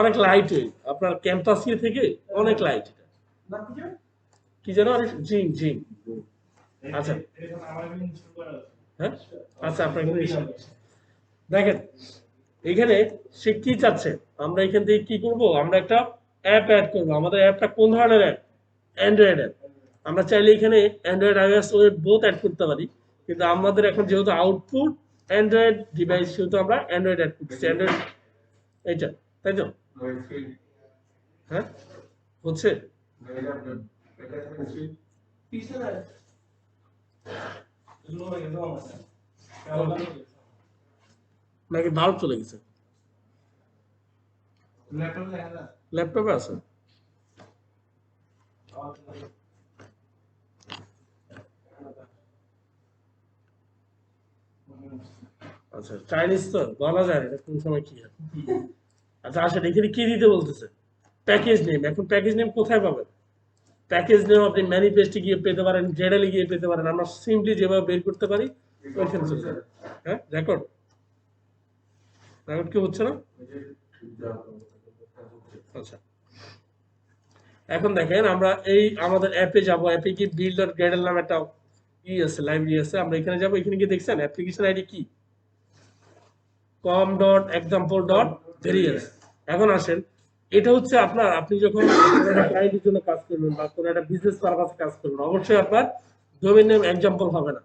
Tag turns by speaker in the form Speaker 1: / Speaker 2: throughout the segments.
Speaker 1: অনেক light weight আপনার ক্যাম্পাসিয়া থেকে অনেক লাইট এটা কি যেন আরে জিং জিং আচ্ছা হ্যাঁ আচ্ছা আপনার দেখেন এখানে সে কি চাচ্ছে আমরা এখান থেকে কি করব আমরা একটা অ্যাপ অ্যাড করব আমাদের অ্যাপটা কোন ধরনের অ্যাপ অ্যান্ড্রয়েড অ্যাপ আমরা চাইলে এখানে android iOS web both add করতে পারি কিন্তু আমাদের এখন যেহেতু আউটপুট অ্যান্ড্রয়েড ডিভাইস সেহেতু আমরা অ্যান্ড্রয়েড অ্যাড করতেছি অ্যান্ড্রয়েড এইটা তাই তো হ্যাঁ হচ্ছে নাকি ভাল্ব চলে গেছে ল্যাপটপে আছে আচ্ছা চাইনিজ তো বলা যায় না কোন সময় কি হয় আচ্ছা আসেন এখানে কি দিতে বলতেছে প্যাকেজ নেম এখন প্যাকেজ নেম কোথায় পাবেন প্যাকেজ নেম আপনি ম্যানিফেস্টে গিয়ে পেতে পারেন জেডেলে গিয়ে পেতে পারেন আমরা সিম্পলি যেভাবে বের করতে পারি ওইখানে চলে যাবে হ্যাঁ রেকর্ড রেকর্ড কি হচ্ছে না আচ্ছা এখন দেখেন আমরা এই আমাদের অ্যাপে যাব অ্যাপে কি বিল্ড ডট গ্রেডেল নামে একটা ই আছে লাইব্রেরি আছে আমরা এখানে যাব এখানে গিয়ে দেখছেন অ্যাপ্লিকেশন আইডি কি com.example.various এখন আসেন এটা হচ্ছে আপনার আপনি যখন একটা ক্লায়েন্টের জন্য কাজ করবেন বা কোনো একটা বিজনেস পারপাসে কাজ করবেন অবশ্যই আপনার ডোমেইন নেম এক্সাম্পল হবে না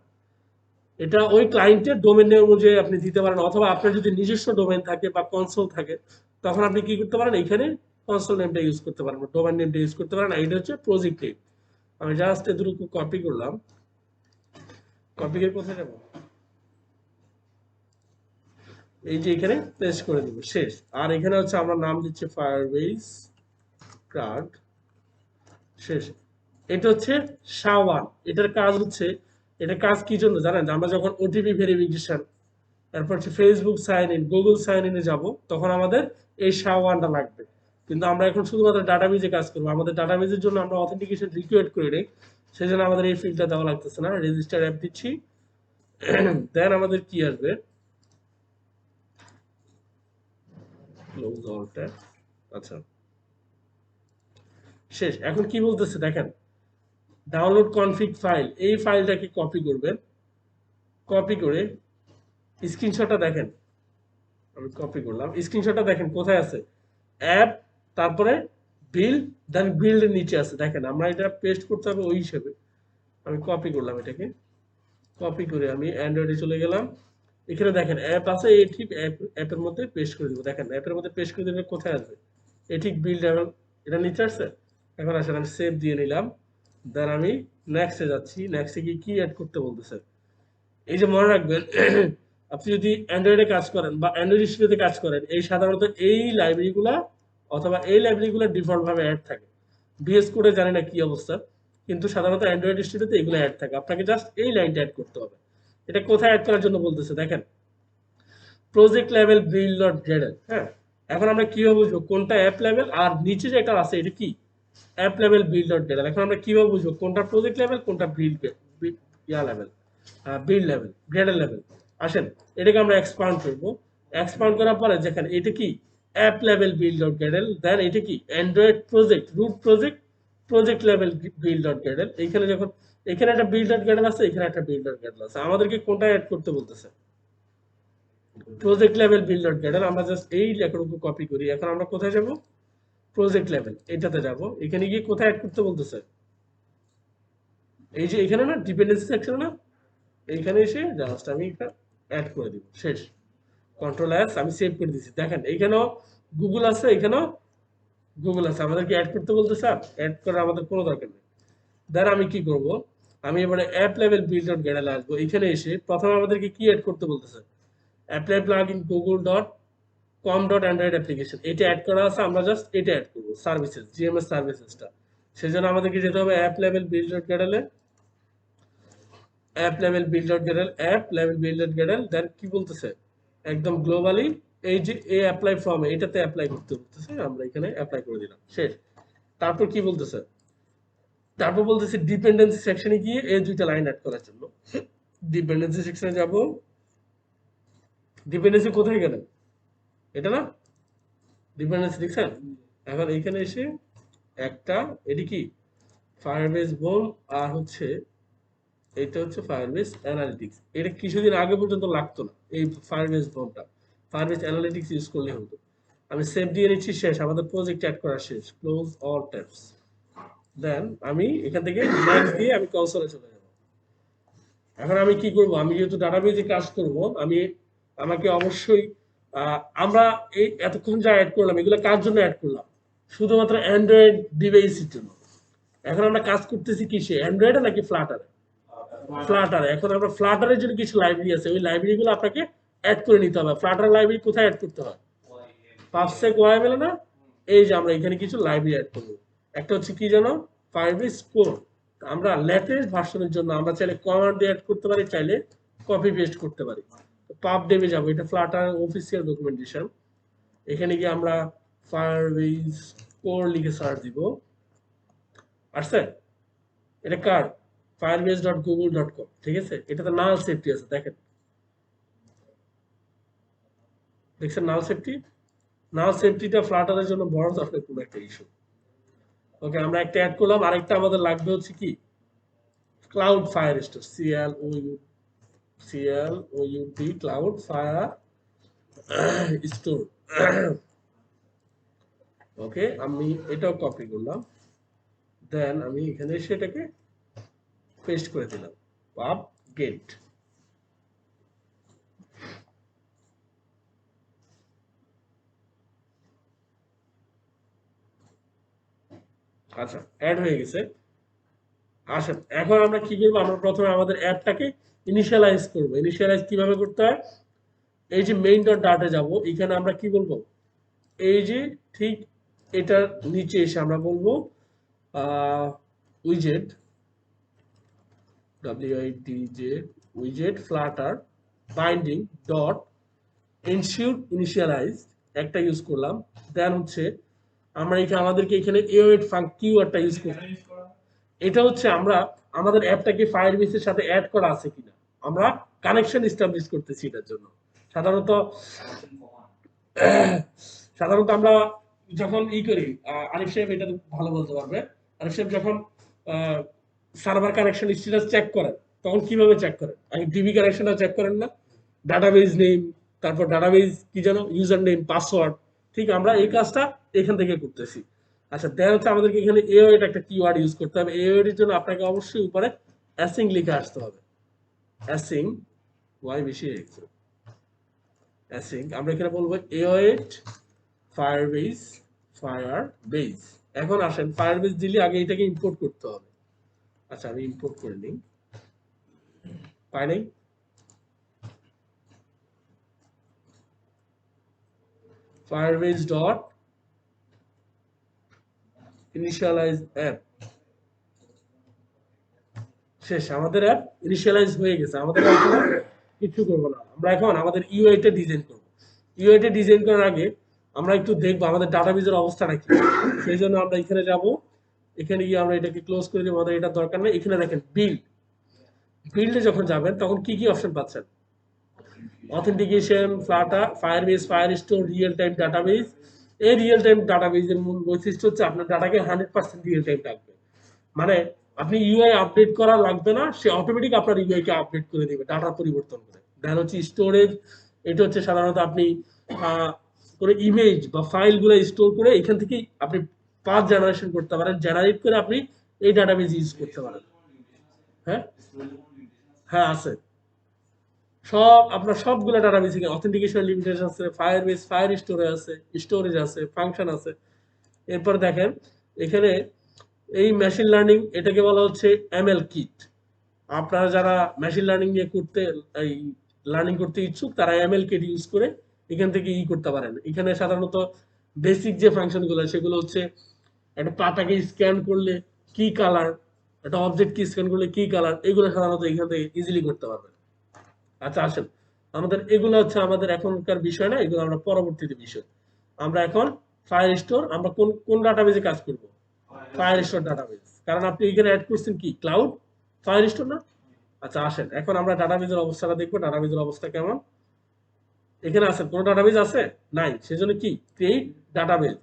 Speaker 1: এটা ওই ক্লায়েন্টের ডোমেইন নেম অনুযায়ী আপনি দিতে পারেন অথবা আপনার যদি নিজস্ব ডোমেইন থাকে বা কনসোল থাকে তখন আপনি কি করতে পারেন এখানে কনসোল নেমটা ইউজ করতে পারেন ডোমেইন নেমটা ইউজ করতে পারেন এটা হচ্ছে প্রজেক্ট নেম আমি জাস্ট এতটুকু কপি করলাম কপি করে কোথায় যাব এই যে এখানে পেস্ট করে দিব শেষ আর এখানে হচ্ছে আমরা নাম দিচ্ছি ফায়ারবেস কার্ড শেষ এটা হচ্ছে শাওয়ান এটার কাজ হচ্ছে এটা কাজ কি জন্য জানেন আমরা যখন ওটিপি ভেরিফিকেশন তারপর হচ্ছে Facebook sign in Google sign ইনে যাব তখন আমাদের এই শাওয়ানটা লাগবে কিন্তু আমরা এখন শুধুমাত্র ডাটাবেজে কাজ করবো আমাদের ডাটাবেজের জন্য আমরা অথেন্টিকেশন রিকোয়েস্ট করে নেই সেজন্য আমাদের এই ফিল্ডটা দেওয়া লাগতেছে না রেজিস্টার অ্যাপ দিচ্ছি দেন আমাদের কি আসবে ক্লোজ অল ট্যাব আচ্ছা শেষ এখন কি বলতেছে দেখেন ডাউনলোড কনফিগ ফাইল এই ফাইলটাকে কপি করবেন কপি করে স্ক্রিনশটটা দেখেন আমি কপি করলাম স্ক্রিনশটটা দেখেন কোথায় আছে অ্যাপ তারপরে বিল্ড দেন বিল্ডের নিচে আছে দেখেন আমরা এটা পেস্ট করতে হবে ওই হিসেবে আমি কপি করলাম এটাকে কপি করে আমি অ্যান্ড্রয়েডে চলে গেলাম এখানে দেখেন অ্যাপ আছে এই ঠিক অ্যাপের মধ্যে পেস্ট করে দিব দেখেন অ্যাপের মধ্যে পেস্ট করে দিলে কোথায় আসবে এই ঠিক বিল্ড এটা নিচে আসছে এখন আসেন আমি সেভ দিয়ে নিলাম দেন আমি নেক্সটে যাচ্ছি নেক্সটে গিয়ে কি অ্যাড করতে বলতেছে এই যে মনে রাখবেন আপনি যদি অ্যান্ড্রয়েডে কাজ করেন বা অ্যান্ড্রয়েড স্টুডিওতে কাজ করেন এই সাধারণত এই লাইব্রেরিগুলা অথবা এই লাইব্রেরিগুলো ডিফল্ট ভাবে অ্যাড থাকে বিএস কোডে জানি না কি অবস্থা কিন্তু সাধারণত অ্যান্ড্রয়েড স্টুডিওতে এগুলো অ্যাড থাকে আপনাকে জাস্ট এই লাইনটা অ্যাড করতে হবে এটা কোথায় অ্যাড করার জন্য বলতেছে দেখেন project level build dot Gradle হ্যাঁ এখন আমরা কিভাবে বুঝবো কোনটা অ্যাপ লেভেল আর নিচে যেটা আছে এটা কি app level build dot gradle এখন আমরা কিভাবে বুঝবো কোনটা প্রজেক্ট লেভেল কোনটা বিল্ড ইয়া level build level gradle level আসেন এটাকে আমরা এক্সপান্ড করবো এক্সপান্ড করার পরে দেখেন এটা কি app level build dot gradle then এটা কি Android project root project project level build dot gradle এইখানে যখন এখানে একটা বিল্ড ডট গ্রেডেল আছে এখানে একটা বিল্ড ডট গ্রেডেল আছে আমাদেরকে কোনটা অ্যাড করতে বলতেছে project level build dot Gradle আমরা জাস্ট এই লেখাটুকু কপি করি এখন আমরা কোথায় যাব প্রজেক্ট লেভেল এটাতে যাব এখানে গিয়ে কোথায় অ্যাড করতে বলতেছে এই যে এখানে না ডিপেন্ডেন্সি সেকশন না এইখানে এসে জাস্ট আমি এটা অ্যাড করে দিব শেষ কন্ট্রোল এস আমি সেভ করে দিচ্ছি দেখেন এইখানেও গুগল আছে এখানেও গুগল আছে আমাদেরকে অ্যাড করতে বলতে স্যার অ্যাড করার আমাদের কোনো দরকার নেই দেন আমি কি করব আমি এবারে app level build dot Gradle আসবো এখানে এসে প্রথমে আমাদেরকে কি অ্যাড করতে বলতেছে apply plug in Google dot com dot Android application এটা অ্যাড করা আছে আমরা জাস্ট এটা অ্যাড করবো সার্ভিসেস জিএমএস সার্ভিসেসটা সেজন্য আমাদেরকে যেতে হবে অ্যাপ লেভেল বিল্ড ডট গ্রেডেলে app level build dot gradle app level build dot gradle then কি বলতেছে একদম গ্লোবালি এই যে এ অ্যাপ্লাই ফর্ম এটাতে অ্যাপ্লাই করতে বলতেছে আমরা এখানে অ্যাপ্লাই করে দিলাম শেষ তারপর কি বলতেছে তারপর বলতেছে ডিপেন্ডেন্সি সেকশনে গিয়ে এই দুইটা লাইন অ্যাড করার জন্য ডিপেন্ডেন্সি সেকশনে যাব ডিপেন্ডেন্সি কোথায় গেলেন এটা না ডিপেন্ডেন্সি দেখছেন? এখন এইখানে এসে একটা এটি কি ফায়ারবেস বোম, আর হচ্ছে এটা হচ্ছে ফায়ারবেস অ্যানালিটিক্স। এটা কিছুদিন আগে পর্যন্ত লাগতো না এই ফায়ারবেস বোমটা, ফায়ারবেস অ্যানালিটিক্স ইউজ করলে হতো। আমি সেভ দিয়ে নিচ্ছি, শেষ, আমাদের প্রজেক্ট অ্যাড করা শেষ, ক্লোজ অল ট্যাবস। দেন আমি এখান থেকে নেক্সট দিয়ে আমি কনসোলে চলে যাব। এখন আমি কি করব, আমি যেহেতু ডাটাবেজে কাজ করব, আমাকে অবশ্যই আমরা এই এতক্ষণ যা অ্যাড করলাম এগুলো কার জন্য অ্যাড করলাম? শুধুমাত্র অ্যান্ড্রয়েড ডিভাইসের জন্য। এখন আমরা কাজ করতেছি কিসে, অ্যান্ড্রয়েডে নাকি ফ্লাটারে? ফ্লাটারে। এখন আমরা ফ্লাটারের জন্য কিছু লাইব্রেরি আছে, ওই লাইব্রেরিগুলো আপনাকে অ্যাড করে নিতে হবে। ফ্লাটার লাইব্রেরি কোথায় অ্যাড করতে হয়? পাবসেক ওয়াইএমএল না? এই যে আমরা এখানে কিছু লাইব্রেরি অ্যাড করব। একটা হচ্ছে কি জানো, ফায়ারবেস কোর। আমরা লেটেস্ট ভার্সনের জন্য আমরা চাইলে কমান্ড দিয়ে অ্যাড করতে পারি, চাইলে কপি পেস্ট করতে পারি। পাব ডেভে যাব, এটা ফ্লাটার অফিসিয়াল ডকুমেন্টেশন। এখানে গিয়ে আমরা ফায়ারবেস কোর লিখে সার্চ দিব। আসছে? এটা কার? firebase.google.com, ঠিক আছে? এটাতে নাল সেফটি আছে, দেখেন, দেখছেন নাল সেফটি? নাল সেফটিটা ফ্লাটারের জন্য বড় ধরনের কোনো একটা ইস্যু। ওকে, আমরা একটা অ্যাড করলাম, আরেকটা আমাদের লাগবে হচ্ছে কি, Cloud Firestore, CLOUD Cloud Firestore. Okay, আমি এটাও কপি করলাম, দেন আমি এখানে সেটাকে পেস্ট করে দিলাম, পাব গেট। আচ্ছা, অ্যাড হয়ে গেছে। আসেন এখন আমরা কি করবো, আমরা প্রথমে আমাদের অ্যাপটাকে ইনিশিয়ালাইজ করব। ইনিশিয়ালাইজ কিভাবে করতে হয়, এই যে মেইন ডট ডাটা যাব, এখানে আমরা কি বলবো, এই যে ঠিক এটার নিচে এসে আমরা বলবো উইজেট, WIDJ উইজেট Flutter binding dot ensure initialize, একটা ইউজ করলাম। দেন হচ্ছে আমরা এখানে আমাদেরকে এখানে এওয়েট কিওয়ার্ডটা ইউজ করব। এটা হচ্ছে আমরা আমাদের অ্যাপটাকে ফায়ারবেসের সাথে অ্যাড করা আছে কিনা আমরা কানেকশন এস্টাবলিশ করতেছি এটার জন্য। সাধারণত সাধারণত আমরা যখন করি, আরিফ সাহেব এটা ভালো বলতে পারবে, আরিফ সাহেব যখন সার্ভার কানেকশন স্ট্যাটাস চেক করেন তখন কিভাবে চেক করেন? আগে ডিবি কানেকশনটা চেক করেন না? ডাটাবেজ নেম, তারপর ডাটাবেজ কি জানো, ইউজার নেম, পাসওয়ার্ড। ঠিক আমরা এই কাজটা এখান থেকে করতেছি। আচ্ছা, দেন হচ্ছে আমাদেরকে এখানে এওয়েট একটা কিওয়ার্ড ইউজ করতে হবে। এওয়েট এর জন্য আপনাকে অবশ্যই উপরে অ্যাসিং লিখে আসতে হবে। অ্যাসিং, ওয়াই বেশি রেখেছে, অ্যাসিং আমরা এখানে বলবো এওয়েট ফায়ারবেস, ফায়ারবেস। এখন আসেন, ফায়ারবেস দিলে আগে এটাকে ইম্পোর্ট করতে হবে। আচ্ছা, আমি ইম্পোর্ট করে নিই, পাই নাই? ফায়ারবেস ডট ইনিশিয়ালাইজ অ্যাপ, শেষ, আমাদের অ্যাপ ইনিশিয়ালাইজ হয়ে গেছে। আমাদের এখন কিছু করবো না, আমরা এখন আমাদের ইউআইটা ডিজাইন করবো। ইউআইটা ডিজাইন করার আগে আমরা একটু দেখবো আমাদের ডাটাবেজের অবস্থাটা কি। সেই জন্য আমরা এখানে যাব, এখানে গিয়ে আমরা এটাকে ক্লোজ করে দেবো, আমাদের এটা দরকার নেই। এখানে দেখেন বিল্ড, বিল্ডে যখন যাবেন তখন কি কি অপশন পাচ্ছেন, authentication, Flutter, Firebase, fire store, real time database. এই রিয়েল টাইম ডাটাবেজের মূল বৈশিষ্ট্য হচ্ছে আপনার ডাটাকে 100% রিয়েল টাইম রাখবে। মানে আপনি ইউআই আপডেট করা লাগবে না, সে অটোমেটিক আপনার ইউআই কে আপডেট করে দিবে ডাটা পরিবর্তন করে। দেন হচ্ছে স্টোরেজ, এটা হচ্ছে সাধারণত আপনি করে ইমেজ বা ফাইলগুলো স্টোর করে এখান থেকেই আপনি পাথ জেনারেশন করতে পারেন, জেনারেট করে আপনি এই ডাটাবেজ ইউজ করতে পারেন। হ্যাঁ, হ্যাঁ আছে, সব আপনার সবগুলো ডাটাবেস এখানে অথেন্টিকেশন লিমিটেশন আছে, ফায়ারবেস ফায়ার স্টোরেজ আছে, স্টোরেজ আছে, ফাংশন আছে। এরপর দেখেন এখানে এই মেশিন লার্নিং, এটাকে বলা হচ্ছে এমএল কিট। আপনারা যারা মেশিন লার্নিং নিয়ে করতে এই লার্নিং করতে ইচ্ছুক তারা এমএল কিট ইউজ করে এখান থেকে করতে পারেন। এখানে সাধারণত বেসিক যে ফাংশনগুলো সেগুলো হচ্ছে একটা পাতাকে স্ক্যান করলে কি কালার, একটা অবজেক্ট কি স্ক্যান করলে কি কালার, এগুলো সাধারণত এখান থেকে ইজিলি করতে পারবেন। আচ্ছা আসেন, আমাদের এগুলো হচ্ছে আমাদের এখনকার বিষয় না, এগুলো আমরা পরবর্তীতে বিষয়। আমরা এখন ফায়ার স্টোর, আমরা কোন কোন ডাটাবেজে কাজ করব? ফায়ার স্টোর ডাটাবেজ, কারণ আপনি এখানে অ্যাড করছেন কি ক্লাউড ফায়ার স্টোর না? আচ্ছা আসেন, এখন আমরা ডাটাবেজের অবস্থাটা দেখবো, ডাটাবেজের অবস্থা কেমন। এখানে আছে কোনো ডাটাবেজ আছে নাই, সেজন্য কি ক্রিয়েট ডাটাবেজ।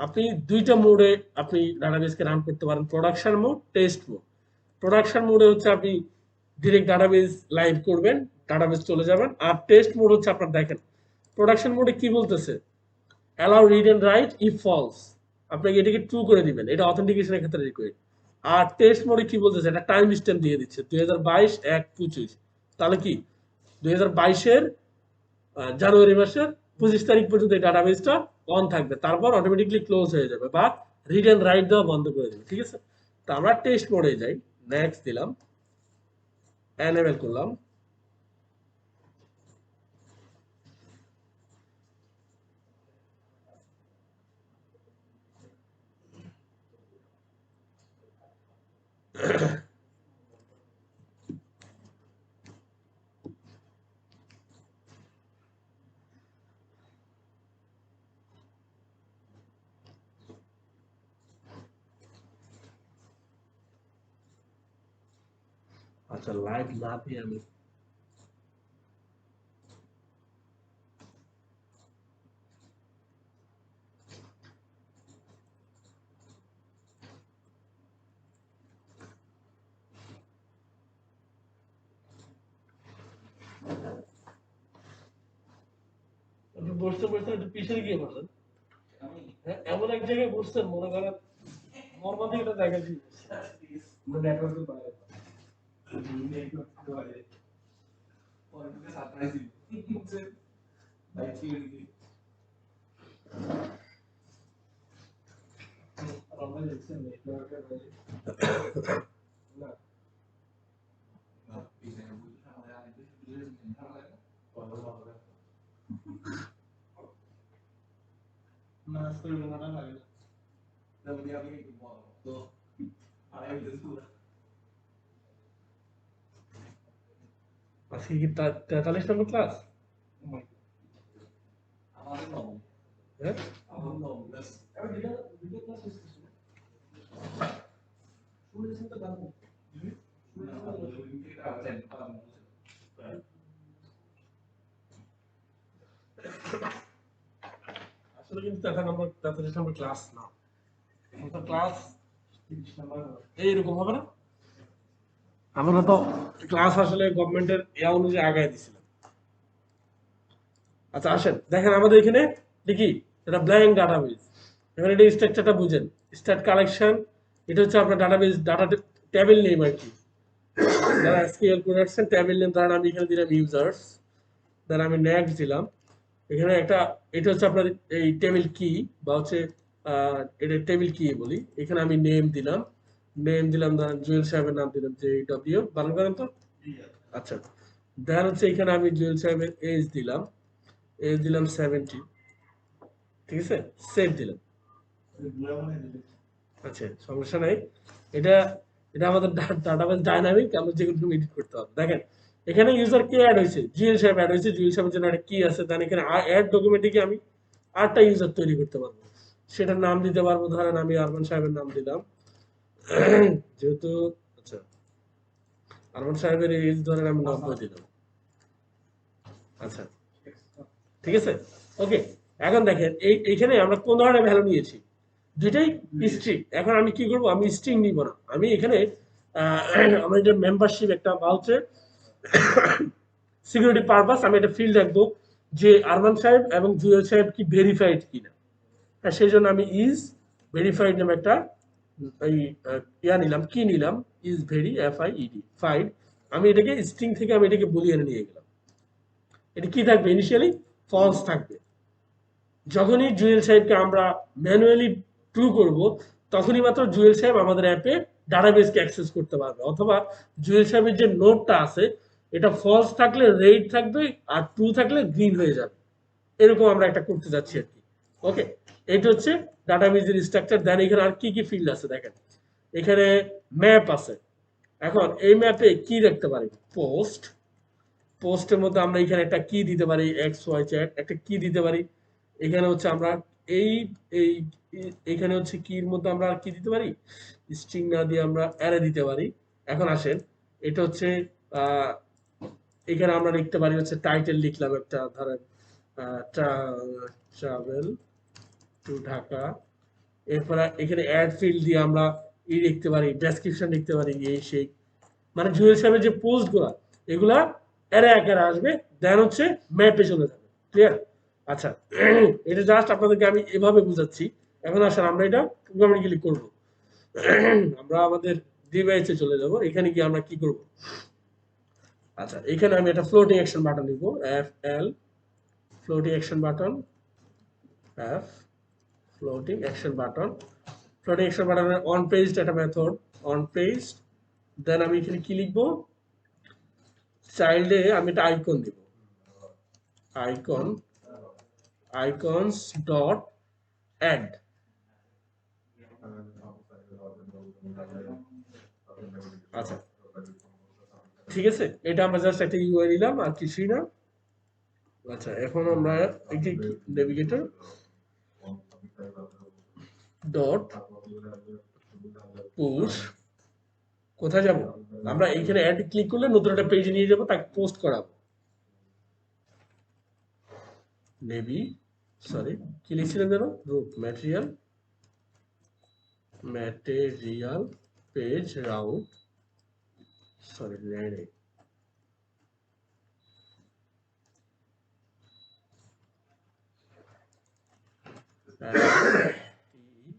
Speaker 1: আপনি দুইটা মোডে আপনি ডাটাবেজকে রান করতে পারেন, production mode, test mode. Production মোডে হচ্ছে আপনি ডিরেক্ট ডাটাবেজ লাইভ করবেন, ডাটাবেজ চলে যাবেন। আর টেস্ট মোড হচ্ছে আপনার দেখেন প্রোডাকশন মোডে কি বলতেছে, allow read and write if false, আপনাকে এটাকে ট্রু করে দিবেন, এটা অথেন্টিকেশনের ক্ষেত্রে রিকোয়ার্ড। আর টেস্ট মোডে কি বলতেছে, এটা টাইম স্ট্যাম্প দিয়ে দিচ্ছে 2022-1-25, তাহলে কি 2022-এর জানুয়ারি মাসের 25 তারিখ পর্যন্ত এই ডাটাবেসটা অন থাকবে, তারপর অটোমেটিকলি ক্লোজ হয়ে যাবে বা রিড এন্ড রাইট দেওয়া বন্ধ করে দেবে। ঠিক আছে, তো আমরা টেস্ট মোডে যাই, নেক্সট দিলাম, এনেবল করলাম। আচ্ছা, লাইভ না দিয়ে আমি বসতে বসতে একটু পিছনে গিয়ে বসেন। হ্যাঁ, এমন এক জায়গায় বসছেন মনে করেন মর্মান্তিক একটা জায়গা দিয়ে নেটওয়ার্কের বাইরে। না, না আজকে রোনাটা লাগে না। আজকে কি 43 নম্বর ক্লাস? হ্যাঁ, আসলে কিন্তু 43 নম্বর ক্লাস না, ক্লাস 30 নম্বর এইরকম হবে না। আমরা তো ক্লাস আসলে গভর্নমেন্টের ইয়া অনুযায়ী আগায় দিছিলাম। আচ্ছা আসেন দেখেন আমাদের এখানে দেখি এটা ব্ল্যাঙ্ক ডাটাবেজ। এখানে এটা স্ট্রাকচারটা বুঝেন, স্টার্ট কালেকশন, এটা হচ্ছে আপনার ডাটাবেজ ডাটা টেবিল নেম আর কি। যারা এসকিউএল করে রাখছেন টেবিল নেম, ধরেন আমি এখানে দিলাম ইউজার্স, দেন আমি নেক্সট দিলাম। এখানে একটা এটা হচ্ছে আপনার এই টেবিল কি বা হচ্ছে এটা টেবিল কি বলি। এখানে আমি নেম দিলাম ধরেন জুয়েল সাহেবের নাম দিলাম যে ডব্লিউ বানান করেন তো। আচ্ছা, দেন হচ্ছে এখানে আমি জুয়েল সাহেবের এজ দিলাম 70, ঠিক আছে, সেভ দিলাম। আচ্ছা সমস্যা নাই, এটা এটা আমাদের ডাটাবেস ডাইনামিক, আমরা যেগুলো এডিট করতে হবে। দেখেন এখানে ইউজার কে অ্যাড হয়েছে, জুয়েল সাহেব অ্যাড হয়েছে, জুয়েল সাহেবের জন্য একটা কি আছে, দেন এখানে অ্যাড ডকুমেন্টে কি আমি আটটা ইউজার তৈরি করতে পারবো, সেটার নাম দিতে পারবো, ধরেন আমি আরমান সাহেবের নাম দিলাম যেহেতু, আচ্ছা আরমান সাহেবের এজ ধরেন আমি 90 দিলাম। আচ্ছা ঠিক আছে, ওকে। এখন দেখেন এইখানে আমরা কোন ধরনের ভ্যালু নিয়েছি, দুইটাই স্ট্রিং। এখন আমি কি করব, আমি স্ট্রিং নিব না, আমি এখানে আমার এটা মেম্বারশিপ একটা ভাউচার সিকিউরিটি পারপাস আমি একটা ফিল্ড রাখবো যে আরমান সাহেব এবং জুয়েল সাহেব কি ভেরিফাইড কিনা। হ্যাঁ, সেই জন্য আমি ইজ ভেরিফাইড নামে একটা এই নিলাম, কি নিলাম, ইজ ভেরি FIED ফাইড। আমি এটাকে স্ট্রিং থেকে আমি এটাকে বুলিয়ানে নিয়ে গেলাম। এটা কি থাকবে, ইনিশিয়ালি ফলস থাকবে। যখনই জুয়েল সাহেবকে আমরা ম্যানুয়ালি ট্রু করব, তখনই মাত্র জুয়েল সাহেব আমাদের অ্যাপে ডাটাবেসকে অ্যাক্সেস করতে পারবে। অথবা জুয়েল সাহেবের যে নোটটা আছে এটা ফলস থাকলে রেড থাকবে আর ট্রু থাকলে গ্রিন হয়ে যাবে। এরকম আমরা একটা করতে যাচ্ছি আর কি। ওকে, এটা হচ্ছে ডাটাবেসের স্ট্রাকচার। দেন এখানে আর কি কি ফিল্ড আছে দেখেন, এখানে ম্যাপ আছে। এখন এই ম্যাপে কি দেখতে পারি, পোস্টের মধ্যে আমরা এখানে একটা কি দিতে পারি, XY Z একটা কি দিতে পারি। এখানে হচ্ছে আমরা এই এই এখানে হচ্ছে কির মধ্যে আমরা আর কি দিতে পারি, স্ট্রিং না দিয়ে আমরা অ্যারে দিতে পারি। এখন আসেন, এটা হচ্ছে আহ এখানে আমরা লিখতে পারি হচ্ছে টাইটেল লিখলাম একটা, ধরেন ট্রাভেল টু ঢাকা। এরপর এখানে অ্যাড ফিল্ড দিয়ে আমরা লিখতে পারি, ডেসক্রিপশন লিখতে পারি, এই সেই, মানে জুয়েল সাহেবের যে পোস্ট গুলা এগুলা এরা একারে আসবে, দেন হচ্ছে ম্যাপে চলে যাবে। ক্লিয়ার? আচ্ছা, এটা জাস্ট আপনাদেরকে আমি এভাবে বুঝাচ্ছি। এখন আসেন আমরা এটা প্রোগ্রামেটিক্যালি করব। আমরা আমাদের ডিভাইসে চলে যাব, এখানে গিয়ে আমরা কি করব? আচ্ছা, এখানে আমি একটা ফ্লোটিং অ্যাকশন বাটন নিব, F L floating action button, F floating action button. Floating action বাটনের অন পেজড একটা মেথড, অন পেজড। দেন আমি এখানে কি লিখব? চাইল্ডে আমি একটা আইকন দিব, আইকন, আইকনস ডট অ্যাড। আচ্ছা, ঠিক আছে, এটা আমরা জাস্ট একটা ইউআই নিলাম আর কিছুই না। আচ্ছা, এখন আমরা একটি নেভিগেটর ডট পুশ, কোথায় যাব? আমরা এইখানে অ্যাড ক্লিক করলে নতুন একটা পেজে নিয়ে যাব, তাকে পোস্ট করাবো। নেভি, সরি কি লিখছিলাম যেন, route material, material page route, sorry নেই,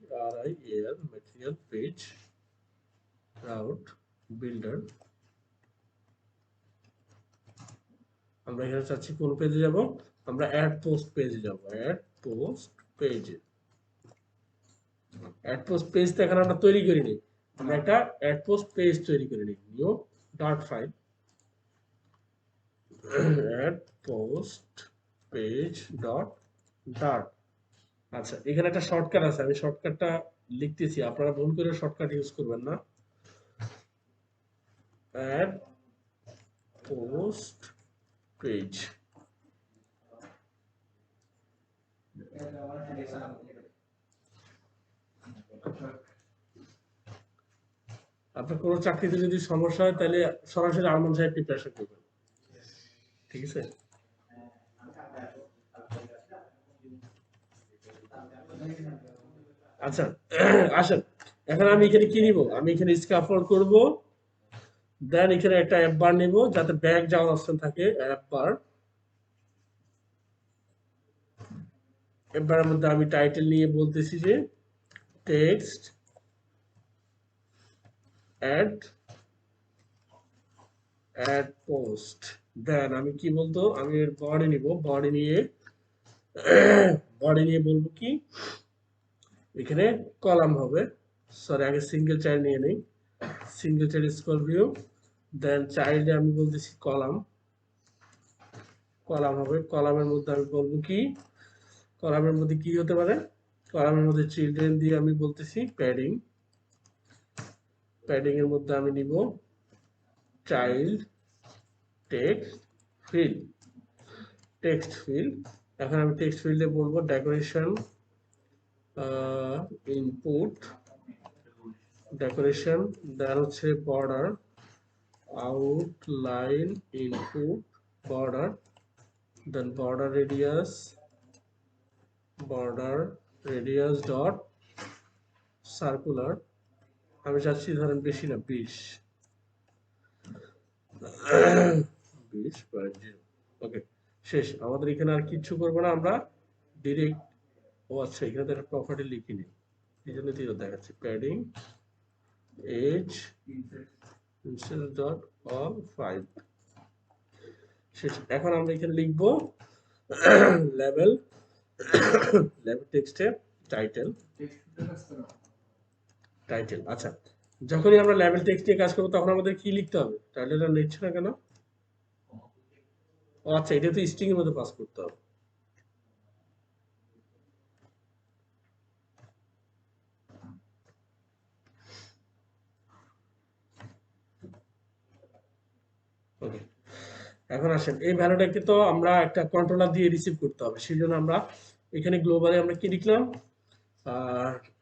Speaker 1: TRIAL material page route builder. আমরা এখানে চাচ্ছি কোন পেজে যাব? আমরা অ্যাড পোস্ট পেজে যাব, অ্যাড পোস্ট পেজে। অ্যাড পোস্ট পেজ তো এখানে আমরা তৈরি করিনি, আমরা একটা অ্যাড পোস্ট পেজ তৈরি করে নিই, new dot file, add post page dot dart. আচ্ছা, এখানে একটা শর্টকাট আছে, আমি শর্টকাটটা লিখতেছি, আপনারা ভুল করে শর্টকাট ইউজ করবেন না। অ্যাড পোস্ট পেজ, আপনার কোনো চাকরিতে যদি সমস্যা হয় তাহলে সরাসরি আরমান সাহেব প্রিপারেশন করবেন, ঠিক আছে? আচ্ছা, আসেন এখন আমি এখানে কি নিব? আমি এখানে স্ক্যাফোল্ড করব, দেন এখানে একটা অ্যাপ বার নিব যাতে ব্যাক যাওয়ার অপশন থাকে, অ্যাপ বার। অ্যাপ বারের মধ্যে আমি টাইটেল নিয়ে বলতেছি যে টেক্সট অ্যাড পোস্ট। দেন আমি কি বলতো, আমি এর বডি নিব, বডি নিয়ে বলবো কি, এখানে কলাম হবে, সরি আগে সিঙ্গেল চাইল্ড নিয়ে নেই, সিঙ্গেল চাইল্ড স্ক্রল ভিউ, দেন চাইল্ডে আমি বলতেছি কলাম, কলাম হবে, কলামের মধ্যে আমি বলবো কি, কলামের মধ্যে কি হতে পারে, কলামের মধ্যে চিলড্রেন দিয়ে আমি বলতেছি প্যাডিং, প্যাডিং এর মধ্যে আমি নিব child text field, text field. এখন আমি টেক্সট ফিল্ডে বলবো ডেকোরেশন ইনপুট, ডেকোরেশন, দেন হচ্ছে বর্ডার আউটলাইন ইনপুট বর্ডার, দেন বর্ডার রেডিয়াস ডট সার্কুলার। আমি চাচ্ছি ধরেন বেশি না 20 ওকে, শেষ। আমাদের এখানে আর কিচ্ছু করবো না, আমরা ডিরেক্ট, ও আচ্ছা এখানে তো একটা প্রপার্টি লিখিনি, এই জন্য দেখাচ্ছি প্যাডিং এজ ডট অল 5, শেষ। এখন আমরা এখানে লিখবো লেভেল, লেভেল টেক্সটে টাইটেল, টাইটেল। আচ্ছা, যখনই আমরা লেভেল টেক্সট নিয়ে কাজ করবো তখন আমাদের কি লিখতে হবে? টাইটেলটা নিচ্ছে না কেন? ও আচ্ছা, এটা তো স্ট্রিং এর মধ্যে পাস করতে হবে। ওকে, এখন আসেন এই ভ্যালুটাকে তো আমরা একটা কন্ট্রোলার দিয়ে রিসিভ করতে হবে, সেই জন্য আমরা এখানে গ্লোবালে আমরা কি লিখলাম,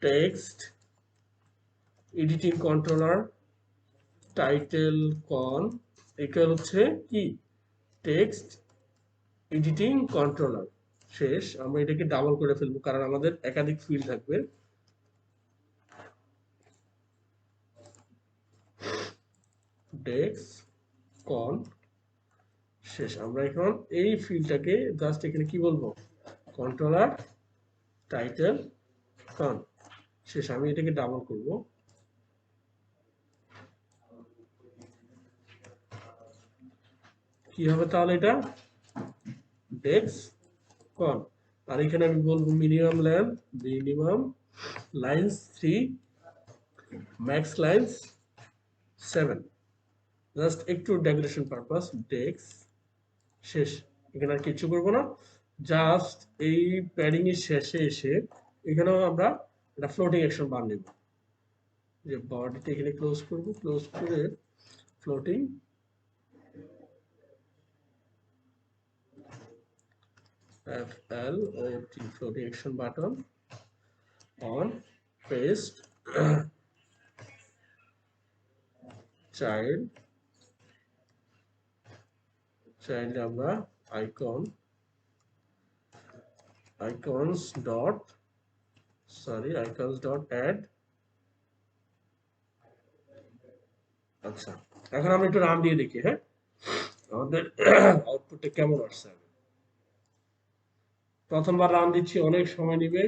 Speaker 1: টেক্সট এডিটিং কন্ট্রোলার টাইটেল কন ইকুয়াল হচ্ছে কি টেক্সট এডিটিং কন্ট্রোলার। শেষ। আমরা এটাকে ডাবল করে ফেলবো কারণ আমাদের একাধিক ফিল্ড থাকবে। ডেক্স কন শেষ। আমরা এখন এই ফিল্ডটাকে জাস্ট এখানে কি বলবো, কন্ট্রোলার টাইটেল কন শেষ। আমি এটাকে ডাবল করব, কি হবে তাহলে এটা ডেক্স কন। আর এখানে আমি বলবো minimum lines 3, max lines 7, just একটু ডেকোরেশন পারপাস। ডেক্স শেষ। এখানে আর কিছু করবো না, জাস্ট এই প্যাডিং এর শেষে এসে এখানেও আমরা একটা ফ্লোটিং অ্যাকশন বার নেব, যে বডিতে এখানে ক্লোজ করব, ক্লোজ করে floating FLOT floating action button on paste child আমরা icons dot add। আচ্ছা, এখন আমরা একটু রান দিয়ে দেখি, হ্যাঁ আমাদের আউটপুটে কেমন আসছে। প্রথমবার রান দিচ্ছি, অনেক সময় নিবে।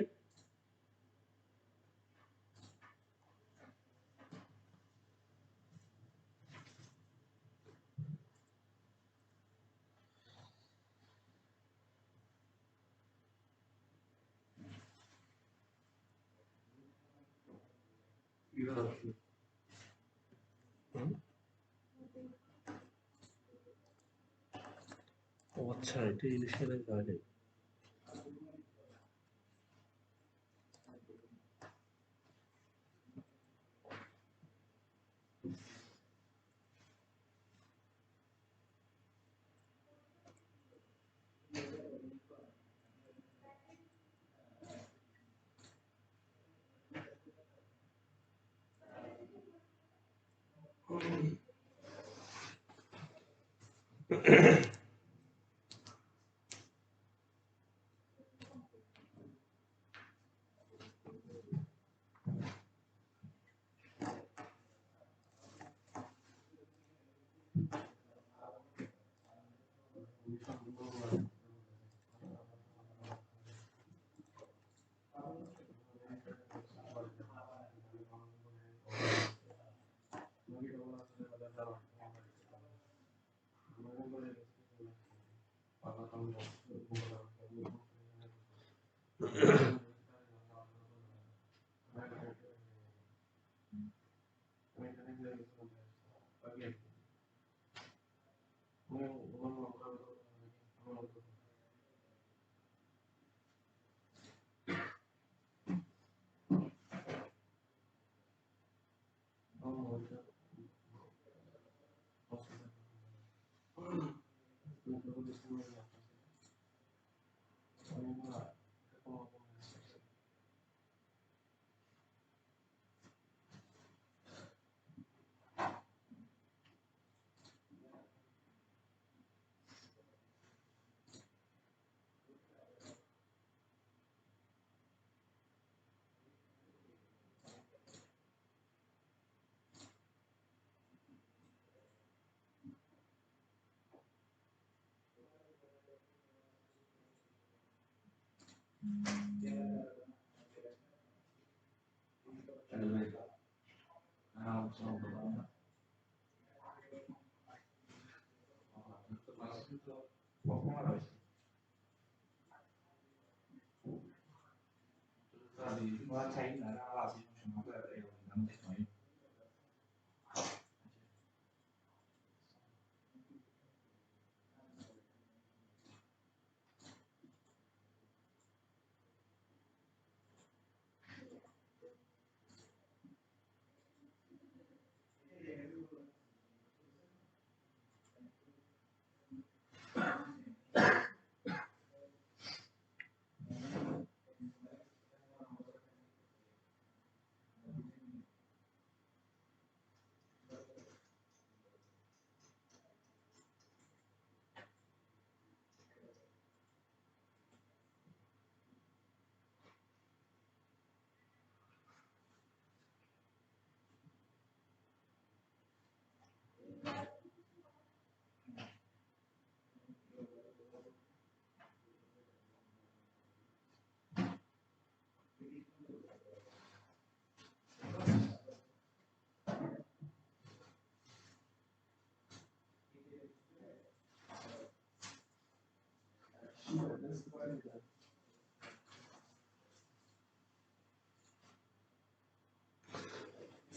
Speaker 1: ও আচ্ছা, এটা ইনিশিয়ালের বাইরে।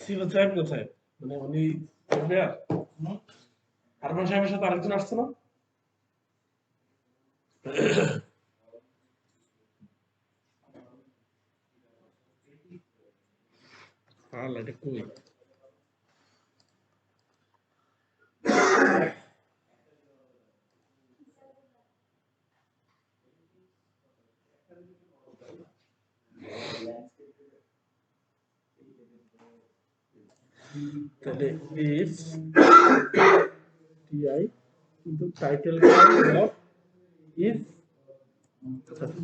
Speaker 1: সিভিল সাহেব কোথায়? মানে উনি আরমান সাহেবের সাথে আরেকজন আসছে না? এটা কই? তাহলে ইফ টিআই কিন্তু title dot is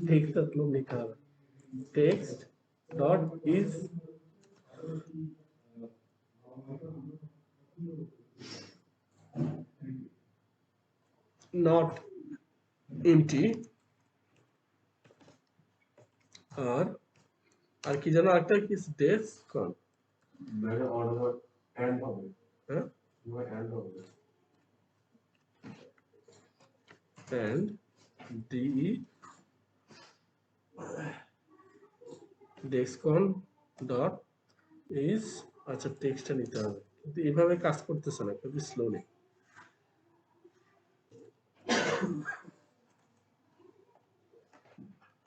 Speaker 1: text upload লিখতে হবে text dot is not empty আর কি জানো একটা কি ডেস্ক কোন মানে অর্ডার এন্ড হবে হ্যাঁ এন্ড হবে and de dexcon dot is আচ্ছা টেক্সটটা নিতে হবে কিন্তু এইভাবে কাজ করতেছে না খুবই স্লোলি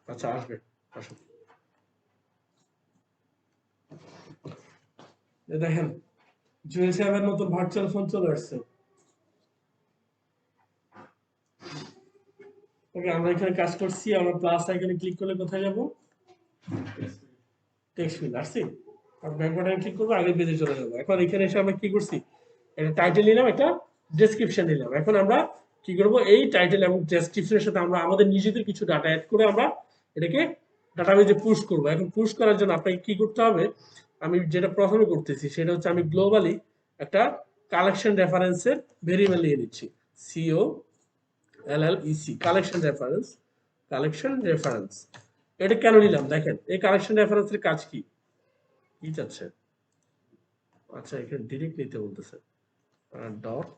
Speaker 1: আচ্ছা আসবে আসো দেখেন জুয়েল সাহেবের নতুন ভার্চুয়াল ফোন চলে আসছে ওকে আমরা এখানে কাজ করছি আমরা প্লাস আইকনে ক্লিক করলে কোথায় যাব টেক্সট ফিল্ড আসছি আর ব্যাক বাটনে ক্লিক করব আগে পেজে চলে যাব এখন এখানে এসে আমরা কি করছি এটা টাইটেল নিলাম একটা ডেসক্রিপশন নিলাম এখন আমরা কি করব এই টাইটেল এবং ডেসক্রিপশনের সাথে আমরা আমাদের নিজেদের কিছু ডাটা অ্যাড করে আমরা এটাকে ডাটাবেজে পুশ করব এখন পুশ করার জন্য আপনাকে কি করতে হবে আমি যেটা প্রথমে করতেছি সেটা হচ্ছে আমি গ্লোবালি একটা কালেকশন রেফারেন্সের ভেরিয়েবল নিয়ে নিচ্ছি সিও এলএলইসি কালেকশন রেফারেন্স এটা কেন নিলাম দেখেন এই কালেকশন রেফারেন্সের কাজ কি কি চাচ্ছে আচ্ছা এখানে ডিরেক্ট নিতে বলতেছে ডট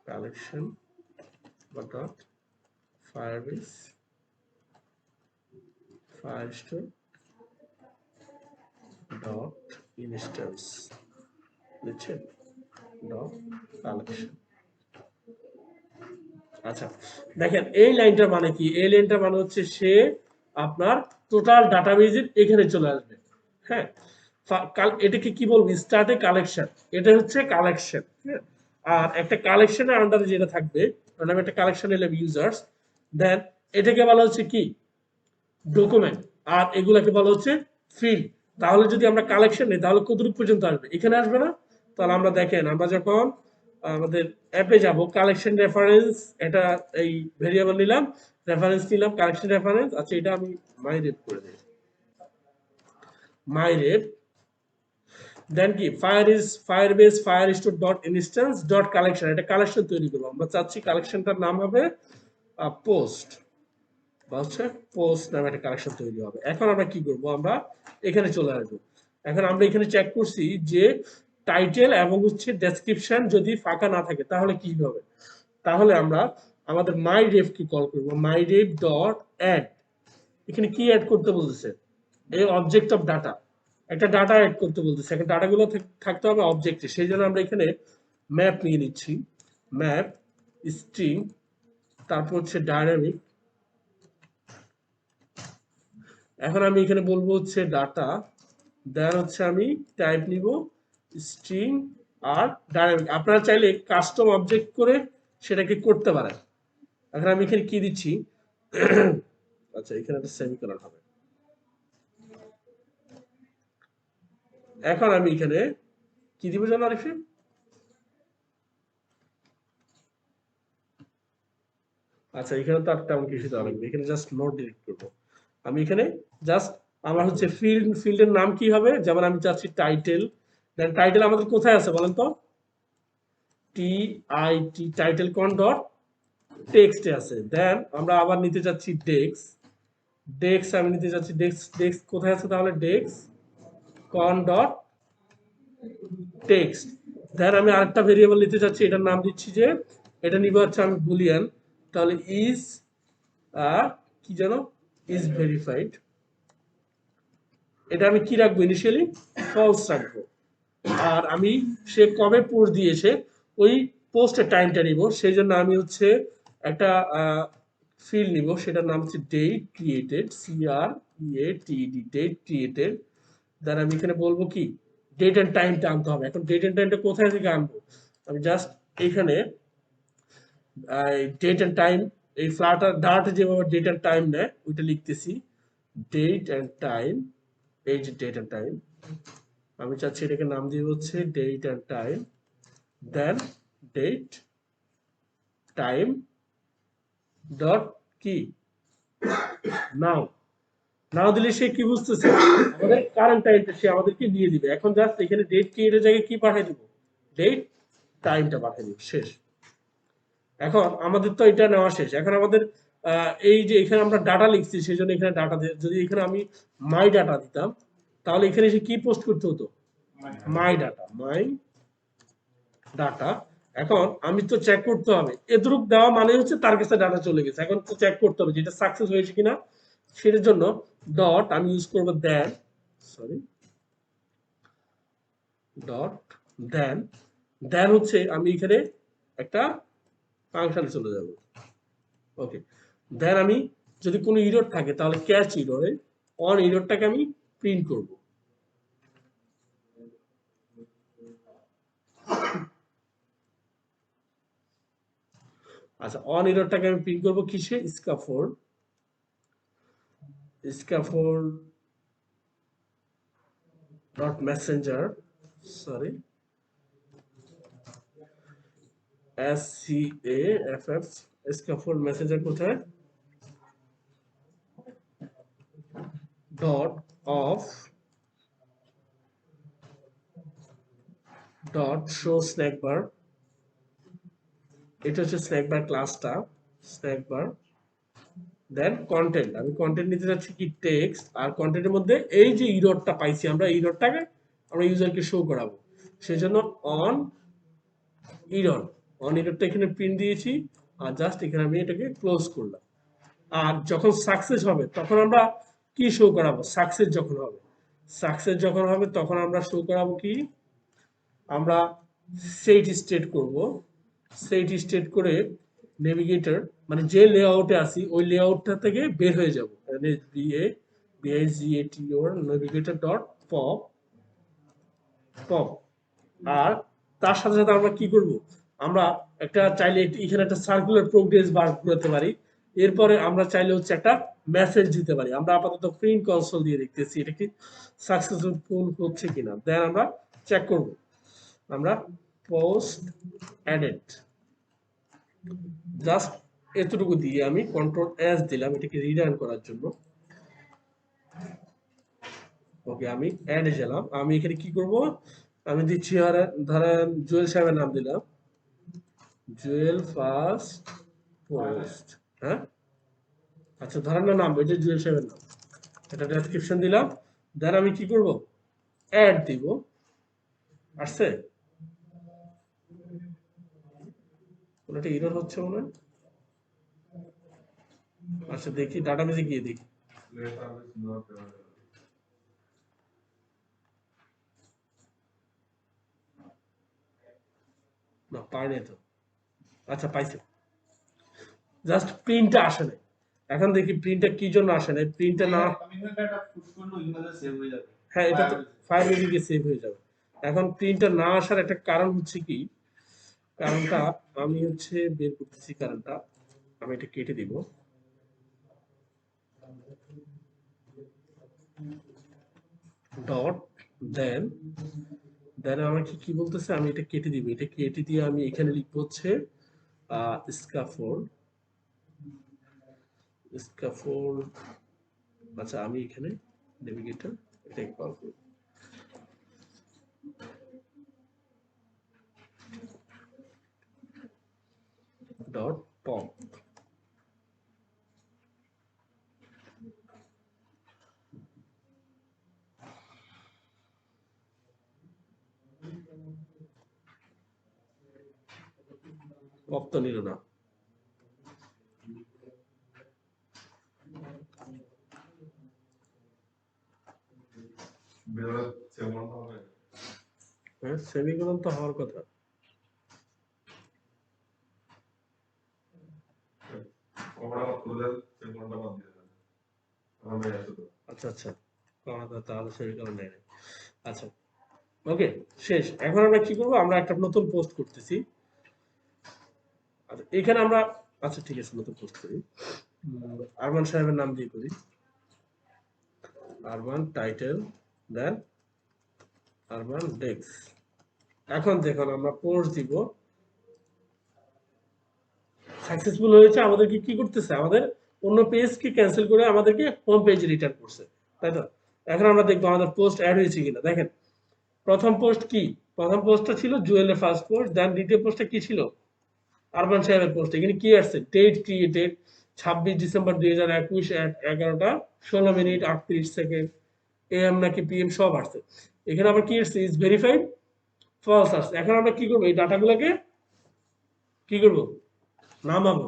Speaker 1: কালেকশন বা dot Firebase Firestore dot instance বুঝছেন ডট কালেকশন আচ্ছা দেখেন এই লাইনটার মানে কি এই লাইনটার মানে হচ্ছে সে আপনার টোটাল ডাটাবেজের এখানে চলে আসবে হ্যাঁ এটাকে কি বলবো স্টার্টে কালেকশন এটা হচ্ছে কালেকশন আর একটা কালেকশনের আন্ডারে যেটা থাকবে মানে আমি একটা কালেকশন নিলাম ইউজার্স দেন এটাকে বলা হচ্ছে কি ডকুমেন্ট আর এগুলাকে বলা হচ্ছে ফিল্ড তাহলে যদি আমরা কালেকশন নিই তাহলে কতটুকু পর্যন্ত আসবে এখানে আসবে না তাহলে আমরা দেখেন আমরা যখন আমাদের অ্যাপে যাব কালেকশন রেফারেন্স এটা এই ভেরিয়েবল নিলাম রেফারেন্স নিলাম কালেকশন রেফারেন্স আচ্ছা এটা আমি মাইরেপ করে দিই মাইরেপ দেন কি Firebase Firestore dot instance dot collection এটা কালেকশন তৈরি করব আমরা চাচ্ছি কালেকশনটার নাম হবে পোস্ট বা হচ্ছে পোস্ট নামে একটা কালেকশন তৈরি হবে এখন আমরা কি করব আমরা এখানে চলে আসবো এখন আমরা এখানে চেক করছি যে টাইটেল এবং হচ্ছে ডেসক্রিপশন যদি ফাঁকা না থাকে তাহলে কি হবে তাহলে আমরা আমাদের মাইরেফ কি কল করব মাইরেফ ডট অ্যাড এখানে কি অ্যাড করতে বলতেছে এই অবজেক্ট অফ ডাটা একটা ডাটা অ্যাড করতে বলতেছে এখন ডাটাগুলো থাকতে হবে অবজেক্টে সেই জন্য আমরা এখানে ম্যাপ নিয়ে নিচ্ছি ম্যাপ স্ট্রিং তারপর হচ্ছে ডায়নামিক এখন আমি এখানে বলবো হচ্ছে ডাটা দেন হচ্ছে আমি টাইপ নিব স্ট্রিং আর ডায়নামিক আপনারা চাইলে কাস্টম অবজেক্ট করে সেটাকে করতে পারেন এখন আমি এখানে কি দিচ্ছি আচ্ছা এখানে একটা সেমিকোলন হবে এখন আমি এখানে কি দিব জানো আরিফিন আচ্ছা এখানে তো আর তেমন কিছু দেওয়া লাগবে এখানে জাস্ট নোট ডিলিট করবো আমি এখানে জাস্ট আমার হচ্ছে ফিল্ডের নাম কি হবে যেমন আমি চাচ্ছি টাইটেল দেন টাইটেল আমাদের কোথায় আছে বলেন তো টি টাইটেল কন ডট টেক্সটে আছে দেন আমরা আবার নিতে যাচ্ছি ডেক্স আমি নিতে যাচ্ছি ডেক্স কোথায় আছে তাহলে ডেক্স কন ডট টেক্সট দেন আমি আরেকটা ভেরিয়েবল নিতে যাচ্ছি এটার নাম দিচ্ছি যে এটা নিব হচ্ছে আমি বুলিয়ান তাহলে ইজ কি জানো ইজ ভেরিফাইড এটা আমি কি রাখবো ইনিশিয়ালি ফলস রাখবো। আর আমি সে কবে পোস্ট দিয়েছে ওই পোস্টের টাইমটা নিব, সেই জন্য আমি হচ্ছে একটা ফিল্ড নিব, সেটার নাম হচ্ছে date created, CREATED, date created. Then আমি এখানে বলবো কি ডেট এন্ড টাইমটা আনতে হবে। এখন ডেট এন্ড টাইমটা কোথায় থেকে আনবো? আমি জাস্ট এইখানে ডেট এন্ড টাইম, এই ফ্লাটার ডাটা যেভাবে ডেট এন্ড টাইম নেয় ওইটা লিখতেছি, ডেট এন্ড টাইম। এই যে ডেট এন্ড টাইম, আমি চাচ্ছি এটাকে নাম দিয়ে হচ্ছে date and time, then date time dot কি নাও। নাও দিলে সে কি বুঝতেছে আমাদের কারেন্ট টাইমটা সে আমাদেরকে দিয়ে দিবে। এখন জাস্ট এখানে ডেট ক্রিয়েটের জায়গায় কি পাঠিয়ে দিব, ডেট টাইমটা পাঠিয়ে দিব, শেষ। এখন আমাদের তো এটা নেওয়া শেষ। এখন আমাদের এই যে এখানে আমরা ডাটা লিখছি সেই জন্য এখানে ডাটা, যদি এখানে আমি মাই ডাটা দিতাম তাহলে এখানে এসে কি পোস্ট করতে হতো, মাই ডাটা, মাই ডাটা। এখন আমি তো চেক করতে হবে এতটুক দেওয়া মানে হচ্ছে তার কাছে ডাটা চলে গেছে, এখন তো চেক করতে হবে যেটা সাকসেস হয়েছে কিনা। সেটার জন্য ডট আমি ইউজ করবো দেন, সরি ডট দেন। দেন হচ্ছে আমি এখানে একটা ফাংশনে চলে যাব, ওকে। দেন আমি যদি কোনো ইরর থাকে তাহলে ক্যাচ ইররে অন ইররটাকে আমি প্রিন্ট করব। আচ্ছা, অন ইররটাকে আমি প্রিন্ট করব কিসে, scaffold, scaffold dot messenger, sorry SCAFF, scaffold messenger কোথায়, dot of dot show snack bar. এটা হচ্ছে স্ন্যাক বার ক্লাসটা, স্ন্যাক বার। দেন কন্টেন্ট, আমি কন্টেন্ট নিতে যাচ্ছি কি টেক্সট, আর কন্টেন্টের মধ্যে এই যে ইররটা পাইছি আমরা, ইররটাকে আমরা ইউজারকে শো করাবো, সেজন্য অন ইরর, অন ইররটা এখানে প্রিন্ট দিয়েছি। আর জাস্ট এখানে আমি এটাকে ক্লোজ করলাম। আর যখন সাকসেস হবে তখন আমরা কি শো করাবো, সাকসেস যখন হবে, সাকসেস যখন হবে তখন আমরা শো করাবো কি, আমরা সেট স্টেট করব, সেট স্টেট করে নেভিগেটর মানে যে লেআউটে আসি ওই লেআউটটা থেকে বের হয়ে যাব, মানে BASGATOR navigator dot pop pop. আর তার সাথে সাথে আমরা কি করব, আমরা একটা চাইলে এখানে একটা সার্কুলার প্রোগ্রেস বার করতে পারি। এরপরে আমরা চাইলে হচ্ছে একটা মেসেজ দিতে পারি। আমরা আপাতত প্রিন্ট কনসোল দিয়ে দেখতেছি এটা কি সাকসেসফুল হচ্ছে কিনা, দেন আমরা চেক করব। আমরা পোস্ট অ্যাডেড, জাস্ট এতটুকু দিয়ে আমি কন্ট্রোল এস দিলাম এটাকে রিরান করার জন্য, ওকে। আমি অ্যাডে গেলাম, আমি এখানে কি করব, আমি দিচ্ছি ধরেন জুয়েল সাহেবের নাম দিলাম, জুয়েল ফার্স্ট পোস্ট, হ্যাঁ আচ্ছা ধরেন না নাম এটা জুয়েল সাহেবের নাম, এটা ডেসক্রিপশন দিলাম। দেন আমি কি করব, অ্যাড দিব, আসছে কোনটা এরর হচ্ছে মনে হয়। আচ্ছা দেখি ডাটাবেসে গিয়ে দেখি, না পাই নাই তো। আচ্ছা পাইছে, জাস্ট প্রিন্টটা আসে নাই। এখন দেখি প্রিন্টটা কি জন্য আসে নাই, প্রিন্টটা না, হ্যাঁ এটা তো ফাইলে গিয়ে সেভ হয়ে যাবে। এখন প্রিন্টটা না আসার একটা কারণ হচ্ছে কি, কারণটা আমি হচ্ছে বের করতেছি কারণটা, আমি এটা কেটে দিব, ডট দেন, দেন আমাকে কি বলতেছে, আমি এটা কেটে দিব, এটা কেটে দিয়ে আমি এখানে লিখবো হচ্ছে স্ক্যাফোল্ড, স্ক্যাফোল্ড। আচ্ছা আমি এখানে নেভিগেটর এটাকে কল করব, ডট পপ, পপ তো নিল না, হ্যাঁ, সেমিকোলন তো হওয়ার কথা। আচ্ছা আচ্ছা, তাহলে সেমিকোলন নেই। আচ্ছা ওকে, শেষ। এখন আমরা কি করব, আমরা একটা নতুন পোস্ট করতেছি। আচ্ছা এখানে আমরা, আচ্ছা ঠিক আছে নতুন পোস্ট করি, আরমান সাহেবের নাম দিয়ে করি, আরমান টাইটেল, দেন আরমান ডেক্স। এখন দেখুন আমরা পোস্ট দিব, সাকসেসফুল হয়েছে। আমাদেরকে কি করতেছে, আমাদের অন্য পেজকে ক্যান্সেল করে আমাদেরকে হোম পেজে রিটার্ন করছে, তাই তো? এখন আমরা দেখবো আমাদের পোস্ট অ্যাড হয়েছে কিনা। দেখেন প্রথম পোস্ট কি, প্রথম পোস্টটা ছিল জুয়েলের ফার্স্ট পোস্ট, দেন দ্বিতীয় পোস্টটা কি ছিল, আরমান সাহেবের পোস্ট। এখানে কি আসছে, ডেট ক্রিয়েটেড 26 ডিসেম্বর 2021 11:16 AM নাকি PM সব আসছে। এখানে আবার কি আসছে, ইজ ভেরিফাইড ফলস আসছে। এখন আমরা কি করবো, এই ডাটাগুলোকে কি করবো, নামাবো।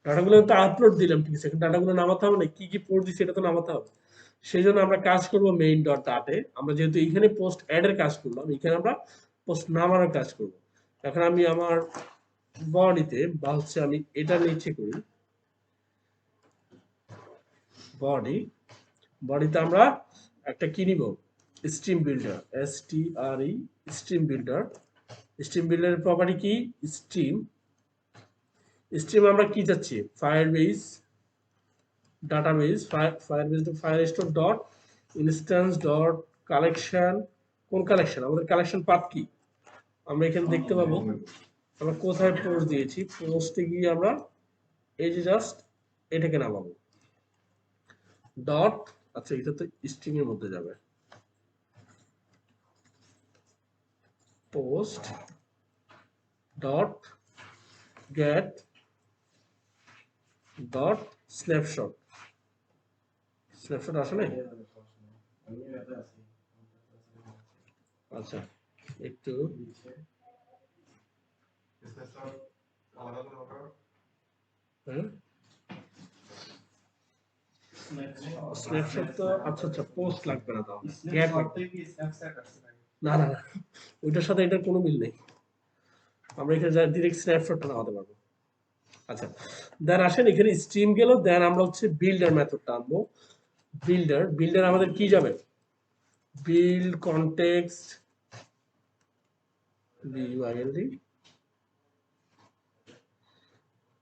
Speaker 1: ডাটাগুলো তো আপলোড দিলাম, ঠিক আছে, এখন ডাটাগুলো নামাতে হবে না, কি কি পোস্ট দিচ্ছি এটা তো নামাতে হবে। সেই জন্য আমরা কাজ করব মেইন ডট ডাটে। আমরা যেহেতু এইখানে পোস্ট অ্যাড এর কাজ করলাম, এখানে আমরা পোস্ট নামানোর কাজ করব। এখন আমি আমার বডিতে বা হচ্ছে আমি এটা নিচে করি, বডিতে আমরা একটা কি নিব, stream builder, STRE, stream builder. Stream বিল্ডারের প্রপার্টি কি, স্ট্রিম আমরা কি চাচ্ছি, Firebase database, Firebase Firestore dot instance dot collection. কোন কালেকশন, আমাদের কালেকশন পাথ কি আমরা এখানে দেখতে পাবো। আমরা কোথায় পোস্ট দিয়েছি, পোস্টে গিয়ে আমরা এই যে জাস্ট এটাকে নামাবো ডট, আচ্ছা এটা তো স্ট্রিং এর মধ্যে যাবে, post dot gate dot snapshot. Snapshot আসলে আচ্ছা একটু হ্যাঁ, স্ন্যাপশট তো আচ্ছা আচ্ছা পোস্ট লাগবে না, তাহলে গ্যাপ লাগবে। না না না, ওইটার সাথে এটার কোনো মিল নেই, আমরা এখানে ডিরেক্ট স্ন্যাপশটটা নামাতে পারবো। আচ্ছা দেন আসেন এখানে স্ট্রিম গেল, দেন আমরা হচ্ছে বিল্ডার মেথডটা আনবো। বিল্ডার আমাদের কি যাবে, build context, BUILD,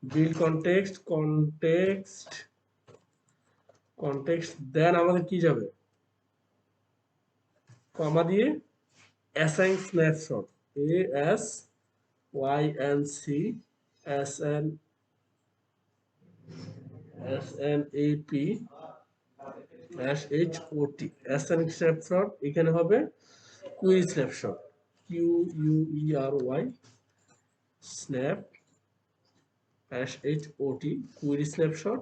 Speaker 1: build context, then আমাদের কি যাবে, কমা দিয়ে async snapshot, ASYNC async snapshot, এখানে হবে query snapshot, QUERY snap HOT query snapshot.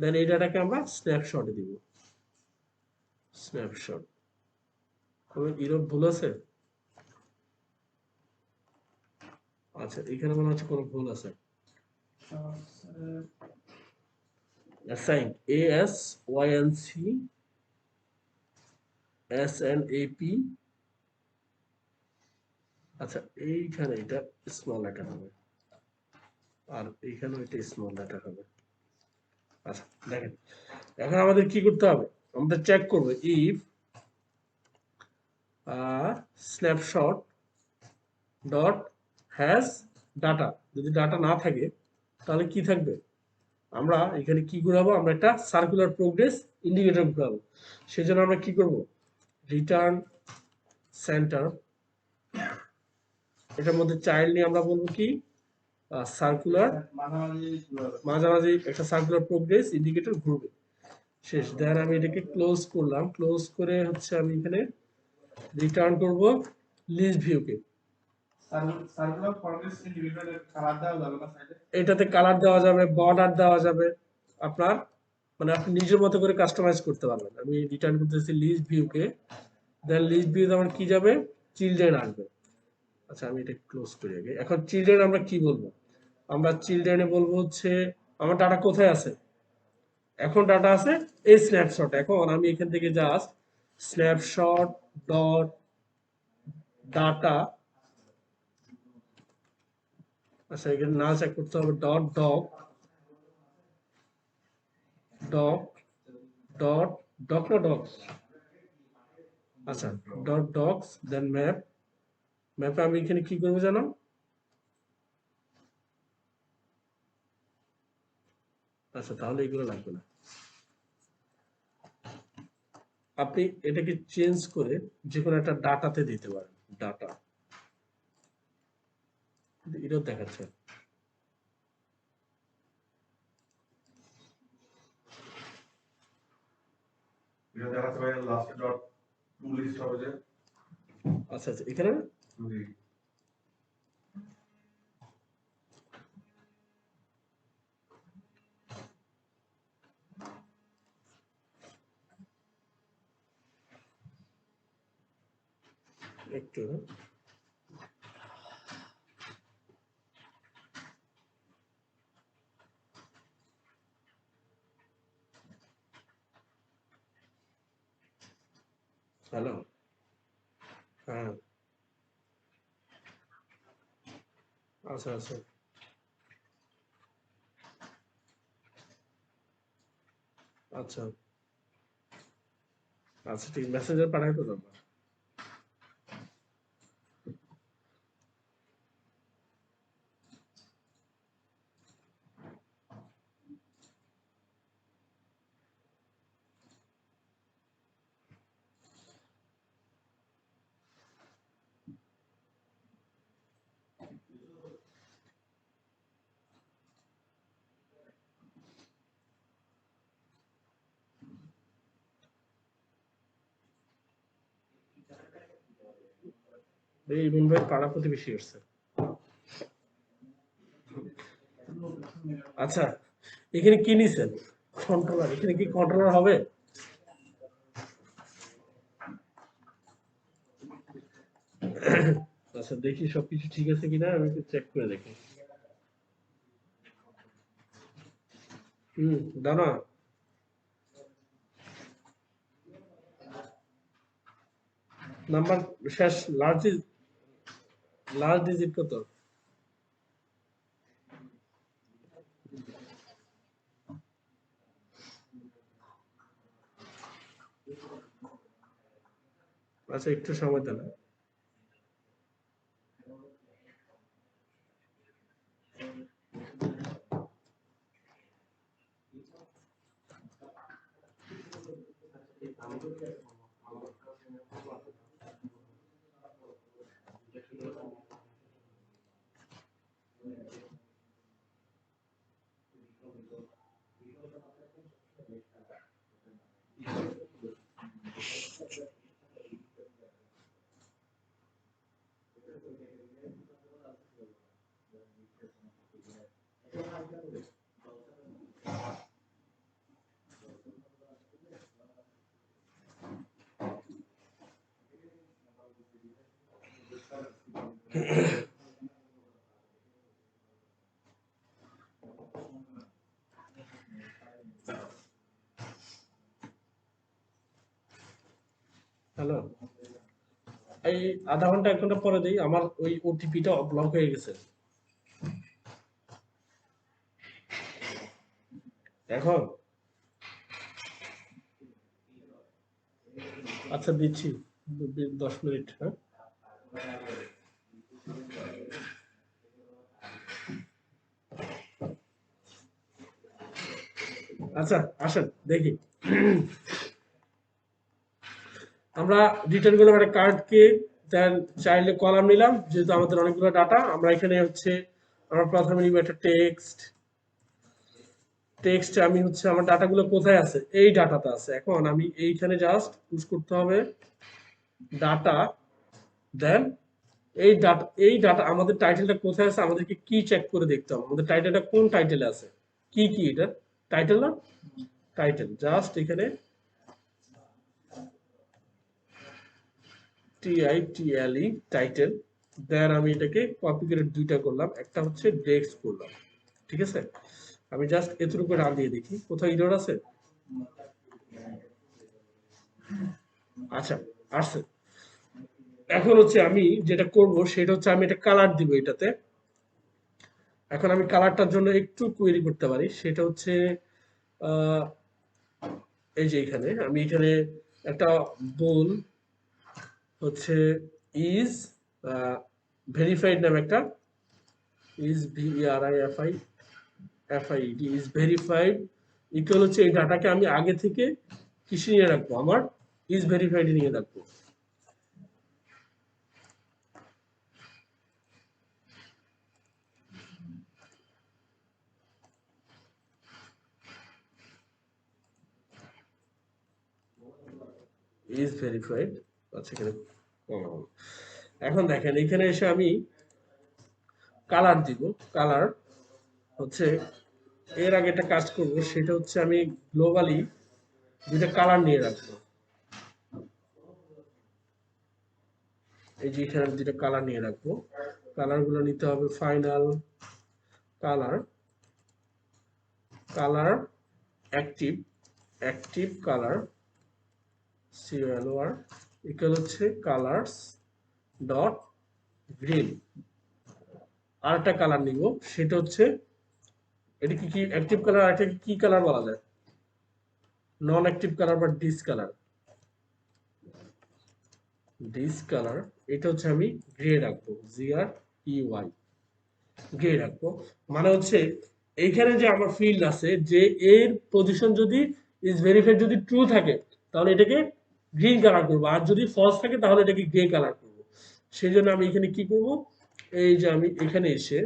Speaker 1: Then এই ডাটাকে আমরা স্ন্যাপশটে দিব, স্ন্যাপশট। কোনো ইরোড ভুল আছে, আচ্ছা এখানে মনে হচ্ছে কোনো ভুল আছে। অ্যাসাইন ASYNC আচ্ছা এইখানে এটা স্মল লেটার হবে, আর এইখানে এটা স্মল লেটার হবে। আচ্ছা দেখেন এখন আমাদের কি করতে হবে, আমাদের চেক করব if snapshot dot has data, যদি ডাটা না থাকে তাহলে কি থাকবে, আমরা এখানে কি ঘুরাবো, আমরা একটা সার্কুলার প্রোগ্রেস ইন্ডিকেটর ঘুরাবো। সেজন্য আমরা কি করব, রিটার্ন সেন্টার, এটার মধ্যে চাইল্ড নিয়ে আমরা বলবো কি সার্কুলার, মাঝামাঝি একটা সার্কুলার প্রোগ্রেস ইন্ডিকেটর ঘুরবে। শেষ, দেন আমি এটাকে ক্লোজ করলাম, ক্লোজ করে হচ্ছে আমি এখানে রিটার্ন করব লিস্ট ভিউকে। এটাতে কালার দেওয়া যাবে, বর্ডার দেওয়া যাবে, আপনার মানে আপনি নিজের মতো করে কাস্টমাইজ করতে পারবেন। আমি রিটার্ন করতেছি লিস্ট ভিউকে, দেন লিস্ট ভিউতে আমার কি যাবে, চিলড্রেন আসবে। আচ্ছা আমি এটা ক্লোজ করি আগে। এখন চিলড্রেন আমরা কি বলবো, আমরা চিলড্রেনে বলবো হচ্ছে আমার ডাটা কোথায় আছে, এখন ডাটা আছে এই স্ন্যাপশট। এখন আমি এখান থেকে জাস্ট স্ন্যাপশট ডট ডাটা, আচ্ছা এখানে না চেক করতে হবে, dot doc doc dot doc না ডকস, আচ্ছা ডট ডকস দেন ম্যাপ, ম্যাপে আমি এখানে কি করবো জানো, আচ্ছা তাহলে এগুলো লাগবে না, আপনি এটাকে চেঞ্জ করে যে কোনো একটা ডাটাতে দিতে পারেন, ডাটা, এটাও দেখাচ্ছে। আচ্ছা আচ্ছা এখানে একটু, হ্যালো, হ্যাঁ আচ্ছা আচ্ছা আচ্ছা আচ্ছা ঠিক, মেসেঞ্জার পাঠাই তো নাম্বার। এই ইমন ভাই পাড়া প্রতিবেশী আসছে। আচ্ছা এখানে কি নিছেন, কন্ট্রোলার, এখানে কি কন্ট্রোলার হবে? আচ্ছা দেখি সবকিছু ঠিক আছে কিনা, আমি একটু চেক করে দেখি। দাঁড়া, নাম্বার শেষ, লাস্ট ডিজিট কত? আচ্ছা একটু সময় দেন। হ্যালো, এই আধা ঘন্টা এক ঘন্টা পরে দিই, আমার ওই ওটিপিটা ব্লক হয়ে গেছে এখন। আচ্ছা দিচ্ছি, 10 মিনিট, হ্যাঁ। আচ্ছা আসেন দেখি, আমরা রিটার্ন করলাম একটা কার্ডকে, দেন চাইল্ডে কলাম নিলাম, যেহেতু আমাদের অনেকগুলো ডাটা, আমরা এখানে হচ্ছে আমরা প্রথমে নিব একটা টেক্সট, টেক্সট আমি হচ্ছে আমার ডাটাগুলো কোথায় আছে, এই ডাটাতে আছে, এখন আমি এইখানে জাস্ট পুশ করতে হবে ডাটা, দেন এই ডাটা আমাদের টাইটেলটা কোথায় আছে, আমাদেরকে কি চেক করে দেখতে হবে, আমাদের টাইটেলটা কোন টাইটেলে আছে, কি কি এটা টাইটেল না, টাইটেল, জাস্ট এখানে TITLE টাইটেল, দেন আমি এটাকে কপি করে দুইটা করলাম, একটা হচ্ছে ডেস্ক করলাম, ঠিক আছে, আমি জাস্ট এতটুকু রান দিয়ে দেখি কোথাও এরর আছে। আচ্ছা, আসছে। এখন হচ্ছে আমি যেটা করব সেটা হচ্ছে আমি এটা কালার দিব এটাতে। এখন আমি কালারটার জন্য একটু কোয়েরি করতে পারি, সেটা হচ্ছে আহ, এই যে এখানে একটা বল হচ্ছে ইজ ভেরিফাইড নামে একটা is VERIFIED is verified equal হচ্ছে এই ডাটাকে আমি আগে থেকে কিসে নিয়ে রাখবো, আমার ইজ ভেরিফাইড নিয়ে রাখবো। Is verified. আচ্ছা, এখানে কমা হলো। এখন দেখেন এখানে এসে আমি কালার দিব। কালার হচ্ছে এর আগে একটা কাজ করব, সেটা হচ্ছে আমি গ্লোবালি দুইটা কালার নিয়ে রাখবো। এই যে এখানে দুইটা কালার নিয়ে রাখবো। কালার গুলো নিতে হবে final colour, colour active, active colour COLOR equal হচ্ছে কালার্স ডট গ্রিন। আর একটা কালার নিব, সেটা হচ্ছে এটা কি অ্যাক্টিভ কালার, এটা কি কালার বলা যায়, নন অ্যাক্টিভ কালার বা ডিসকালার। ডিসকালার এটা হচ্ছে আমি গ্রে রাখবো, GREY, গ্রে রাখবো। মানে হচ্ছে এইখানে যে আমার ফিল্ড আছে যে এর পজিশন যদি ইজ ভেরিফাইড যদি ট্রু থাকে তাহলে এটাকে গ্রিন কালার করবো, আর যদি ফলস থাকে তাহলে এটাকে গ্রে কালার করবো। সেই জন্য আমি এখানে কি করব, এই যে আমি এখানে এসে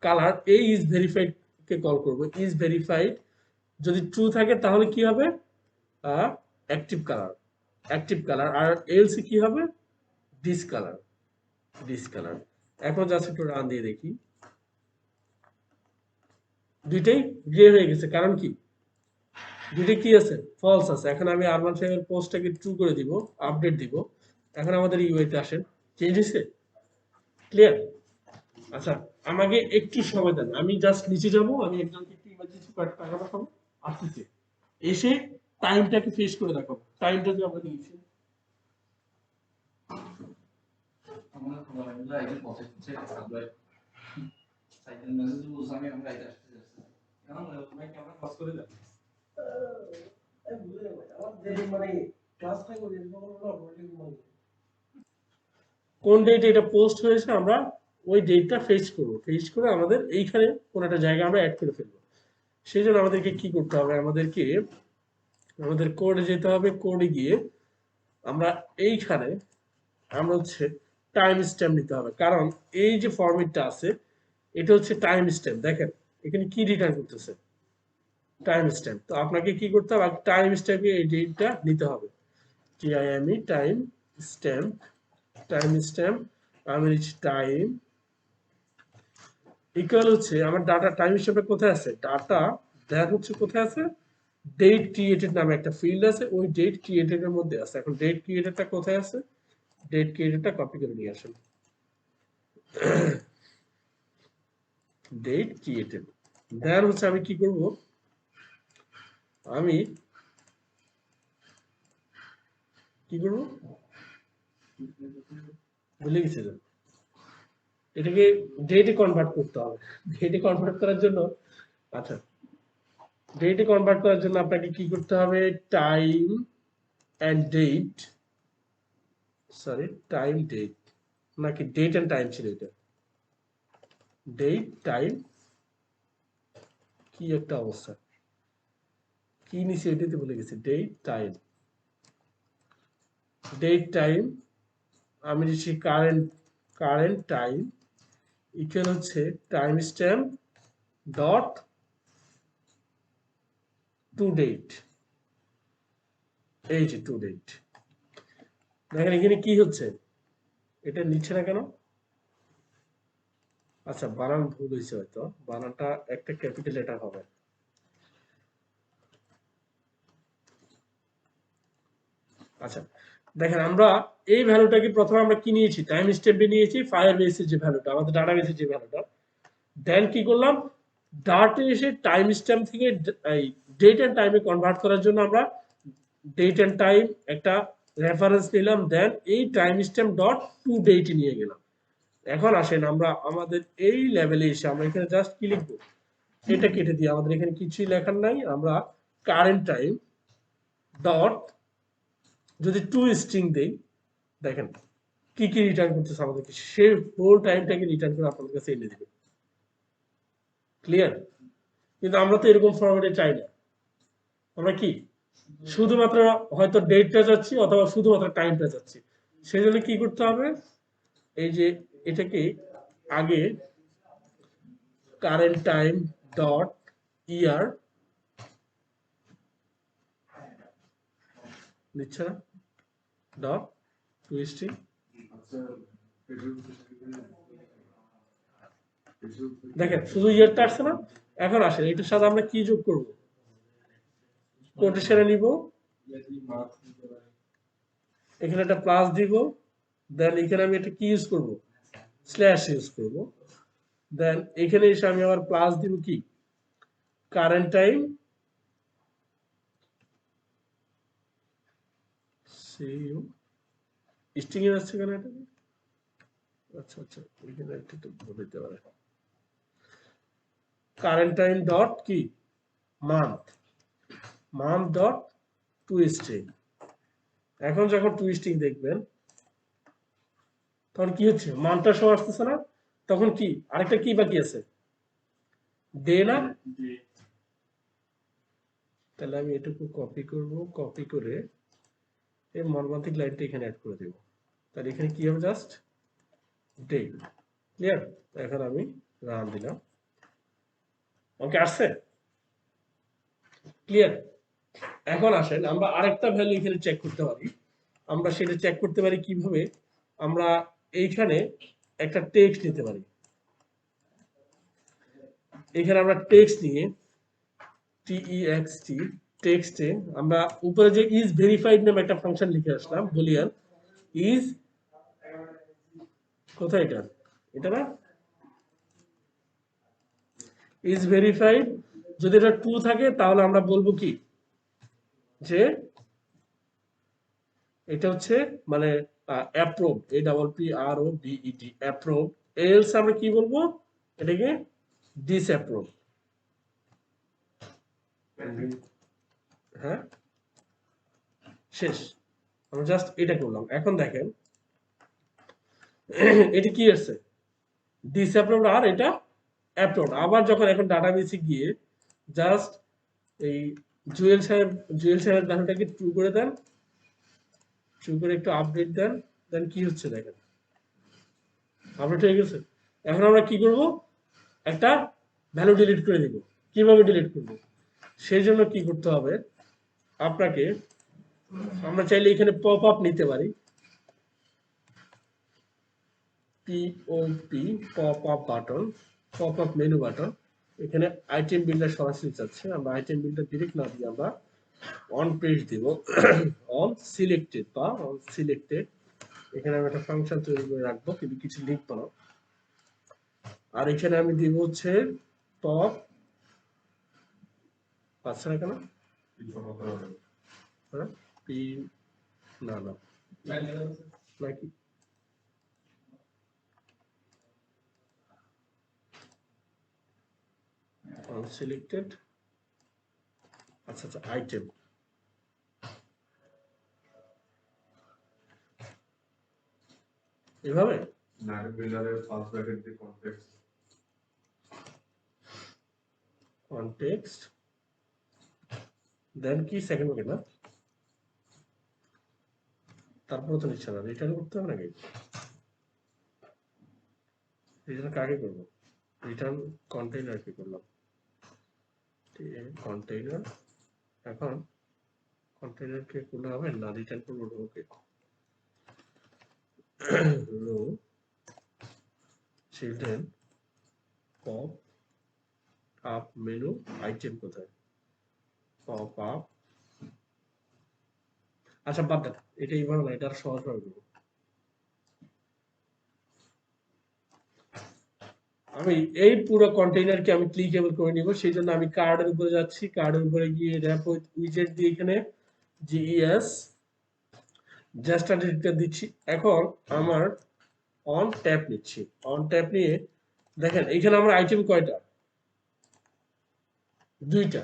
Speaker 1: কালার এই ইজ ভেরিফাইড কে কল করব। ইজ ভেরিফাইড যদি ট্রু থাকে তাহলে কি হবে, অ্যাক্টিভ কালার, অ্যাক্টিভ কালার। আর এলস কি হবে, ডিসকালার, ডিসকালার। এখন জাস্ট একটু রান দিয়ে দেখি, দুইটাই গ্রে হয়ে গেছে। কারণ কি, দুইটাই কি আছে, ফলস আছে। এখন আমি আরমান সাহেবের পোস্টটাকে ট্রু করে দিব, আপডেট দিব। এখন আমাদের ইউআইতে আসেন, চেঞ্জ হয়েছে, ক্লিয়ার। আচ্ছা, আমাকে একটু সময় দেন, আমি জাস্ট নিচে যাব, আমি একজনকে একটু ইমার্জেন্সি টাকা পাঠাবো, আসতেছি। এসে টাইমটাকে ফেস করে দেখাবো, টাইমটা যে আমরা দিয়েছি।
Speaker 2: আমরা খবরগুলো আইডি প্রসেস হচ্ছে সাবলাই সাইকেল মেসেজ বলছ আমি আমরা আইডি আসতে যাচ্ছি এখন তুমি কেমন পাস করে দাও এই বুঝে না আমার যে মানে ক্লাস টাইম করে দিন তখন হলো অপারেটিং মানে
Speaker 1: কোন ডেটে এটা পোস্ট হয়েছে আমরা ওই ডেটটা ফেচ করব, ফেচ করে আমাদের এইখানে কোন একটা জায়গা আমরা অ্যাড করে ফেলবো। সেই জন্য আমাদেরকে কি করতে হবে, আমাদেরকে আমাদের কোডে যেতে হবে। কোডে গিয়ে আমরা এইখানে আমরা হচ্ছে টাইম স্ট্যাম্প নিতে হবে, কারণ এই যে ফরম্যাটটা আছে এটা হচ্ছে টাইম স্ট্যাম্প। দেখেন এখানে কি রিটার্ন করতেছে, টাইম স্ট্যাম্প। তো আপনাকে কি করতে হবে, টাইম স্ট্যাম্পে এই ডেটটা নিতে হবে। TIME time stamp, time stamp আমি নিচ্ছি টাইম ইকুয়াল হচ্ছে আমার ডাটা টাইম স্ট্যাম্পে কোথায় আছে, ডাটা দেখ হচ্ছে কোথায় আছে, ডেট ক্রিয়েটেড নামে একটা ফিল্ড আছে, ওই ডেট ক্রিয়েটেড এর মধ্যে আছে। এখন ডেট ক্রিয়েটেডটা কোথায় আছে, ডেট ক্রিয়েটেডটা কপি করে নিয়ে আসেন। ডেট ক্রিয়েটেড দেন হচ্ছে আমি কি করব, আমি কি করব ভুলে গেছি তো। এটাকে ডেটে কনভার্ট করতে হবে। ডেটে কনভার্ট করার জন্য, আচ্ছা, ডেটে কনভার্ট করার জন্য আপনাকে কি করতে হবে, time and date, sorry time date নাকি ডেট এন্ড টাইম ছিল এটা, ডেট টাইম কি একটা অবস্থা, কি নিচে এটাতে ভুলে গেছি, ডেট টাইম, ডেট টাইম আমি দিচ্ছি কারেন্ট, কারেন্ট টাইম ইকুয়াল হচ্ছে time stamp dot to date. এই যে টু ডেট, দেখেন এখানে কি হচ্ছে, এটা নিচ্ছে না কেন, আচ্ছা বানান ভুল হয়েছে, হয়তো বানানটা একটা ক্যাপিটাল লেটার হবে। আচ্ছা দেখেন আমরা এই ভ্যালুটাকে প্রথমে আমরা কি নিয়েছি, টাইম স্ট্যাম্পে নিয়েছি, ফায়ারবেসের যে ভ্যালুটা, আমাদের ডাটাবেসের যে ভ্যালুটা। দেন কি করলাম, ডাটে এসে টাইম স্ট্যাম্প থেকে এই ডেট এন্ড টাইমে কনভার্ট করার জন্য আমরা ডেট এন্ড টাইম একটা রেফারেন্স নিলাম, দেন এই time stamp dot to date নিয়ে গেলাম। এখন আসেন আমরা আমাদের এই লেভেলে এসে আমরা এখানে জাস্ট কি লিখবো, এটা কেটে দিই, আমাদের এখানে কিছুই লেখার নাই, আমরা কারেন্ট টাইম ডট যদি টু স্ট্রিং দেই, দেখেন কি কি রিটার্ন করতেছে আমাদেরকে, সে হোল টাইমটাকে রিটার্ন করে আপনাদের কাছে এনে দিবে। ক্লিয়ার? কিন্তু আমরা তো এরকম ফরম্যাটে চাই না, আমরা কি শুধুমাত্র হয়তো ডেটটা যাচ্ছি অথবা শুধুমাত্র টাইমটা যাচ্ছি। সেই জন্য কি করতে হবে, এই যে এটাকে আগে কারেন্ট টাইম ডট ইয়ার দিচ্ছে না, ডট টু স্ট্রিং, দেখেন শুধু ইয়ারটা আসছে না। এখন আসেন এটার সাথে আমরা কি যোগ করব, কোটেশনে নিব, এখানে একটা প্লাস দিব, দেন এখানে আমি একটা কি ইউজ করব, স্ল্যাশ ইউজ করব, দেন এখানে এসে আমি আবার প্লাস দিব কি কারেন্ট টাইম স্ট্রিং এর আসছে কেন এটা, আচ্ছা আচ্ছা এখানে একটু ভুল হতে পারে, কারেন্ট টাইম ডট কি month, month dot two string. এখন যখন টু স্ট্রিং দেখবেন তখন কি হচ্ছে, মানটা সহ আসতেছে না, তখন কি আরেকটা কি বাকি আছে, ডে না। তাহলে আমি এটুকু কপি করব, কপি করে এই মর্মান্তিক লাইনটা এখানে অ্যাড করে দেব, তাহলে এখানে কি হবে জাস্ট ডে। ক্লিয়ার? এখন আমি রান দিলাম, ওকে আসছে, ক্লিয়ার? এখন আসেন আমরা আরেকটা ভ্যালু এখানে চেক করতে পারি, আমরা সেটা চেক করতে পারি কিভাবে, আমরা এইখানে একটা টেক্সট নিতে পারি, এখানে আমরা টেক্সট নিয়ে text টেক্সটে আমরা উপরে যে ইজ ভেরিফাইড নামে একটা ফাংশন লিখে আসলাম, বুলিয়ান ইজ, কোথায় এটা, এটা না, ইজ ভেরিফাইড, যদি এটা ট্রু থাকে তাহলে আমরা বলবো কি যে এটা হচ্ছে মানে অ্যাপ্রুভ, APPROVED অ্যাপ্রুভ, এলস আমরা কি বলবো এটাকে ডিসঅ্যাপ্রুভ। হ্যাঁ শেষ, আমরা জাস্ট এটা করলাম। এখন দেখেন এটা কি আছে, ডিসঅ্যাপ্রুভড আর এটা অ্যাপ্রুভড। আবার যখন এখন ডাটাবেসে গিয়ে জাস্ট এই জুয়েল সাহেব ভ্যালুটাকে ট্রু করে দেন, ট্রু করে একটু আপডেট দেন, দেন কি হচ্ছে দেখেন আপডেট হয়ে গেছে। এখন আমরা কি করব, একটা ভ্যালু ডিলিট করে দিব। কিভাবে ডিলিট করব, সেই জন্য কি করতে হবে আপনাকে, আমরা চাইলে এখানে পপ আপ নিতে পারি, POP pop up button, pop up menu button, এখানে আইটেম বিল্ডার সরাসরি যাচ্ছে, আমরা আইটেম বিল্ডার ডিরেক্ট না দিয়ে আমরা অন পেজ দিব, অন সিলেক্টেড বা অন সিলেক্টেড, এখানে আমি একটা ফাংশন তৈরি করে রাখবো কিন্তু কিছু লিখবো না, আর এখানে আমি দিব হচ্ছে পপ, পাচ্ছে না কেন, হ্যাঁ পি না না নাকি সিলেক্টেড, আচ্ছা আচ্ছা আইটেম, এভাবে কনটেক্সট, দেন কি সেকেন্ড ব্র্যাকেট না, তারপর তো নিচ্ছে না, রিটার্ন করতে হবে নাকি, রিটার্ন কাকে করবো, রিটার্ন কন্টেইনার কি করলাম, কন্টেইনার, এখন কন্টেইনার কে করলে হবে না, রিটার্ন করবো okay row children pop up menu, item কোথায়, পপ আপ, আচ্ছা বাদ দেন এটা এইভাবে না, এটা আর সহজ ভাবে করবো, আমি এই পুরো কন্টেইনারকে আমি ক্লিকেবল করে নিব, সেই জন্য আমি কার্ডের উপরে যাচ্ছি, কার্ডের উপরে গিয়ে র্যাপ উইজেট দিয়ে এখানে GES জাস্ট ডিলিটটা দিচ্ছি। এখন আমার অন ট্যাপ নিচ্ছি, অন ট্যাপ নিয়ে দেখেন এখানে আমার আইটেম কয়টা, দুইটা।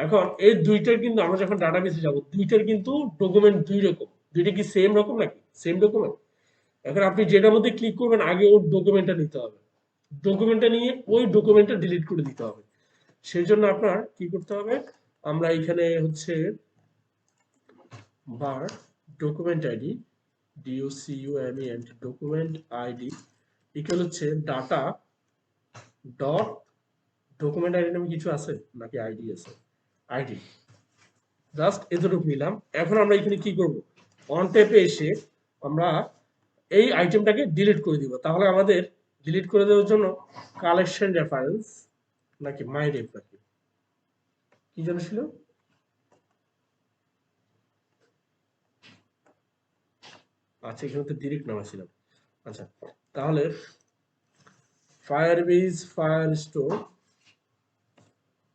Speaker 1: এখন এই দুইটার কিন্তু আমরা যখন ডাটাবেসে যাব দুইটার কিন্তু ডকুমেন্ট দুই রকম, দুইটা কি সেম রকম নাকি সেম ডকুমেন্ট? এখন আপনি যেটার মধ্যে ক্লিক করবেন আগে ওর ডকুমেন্টটা নিতে হবে, ডকুমেন্টটা নিয়ে ওই ডকুমেন্টটা ডিলিট করে দিতে হবে। সেই জন্য আপনার কি করতে হবে, আমরা এখানে হচ্ছে var document ID DOCUMENT document ID equal হচ্ছে ডাটা ডট ডকুমেন্ট আইডি নামে কিছু আছে নাকি আইডি আছে, আইডি জাস্ট এতটুকু নিলাম। এখন আমরা এখানে কি করব, অন ট্যাপে এসে আমরা এই আইটেমটাকে ডিলিট করে দিব। তাহলে আমাদের ডিলিট করে দেওয়ার জন্য কালেকশন রেফারেন্স নাকি মাই রেফ নাকি কি যেন ছিল, আচ্ছা এখানে তো ডিরেক্ট নামাছিলাম। আচ্ছা তাহলে Firebase Firestore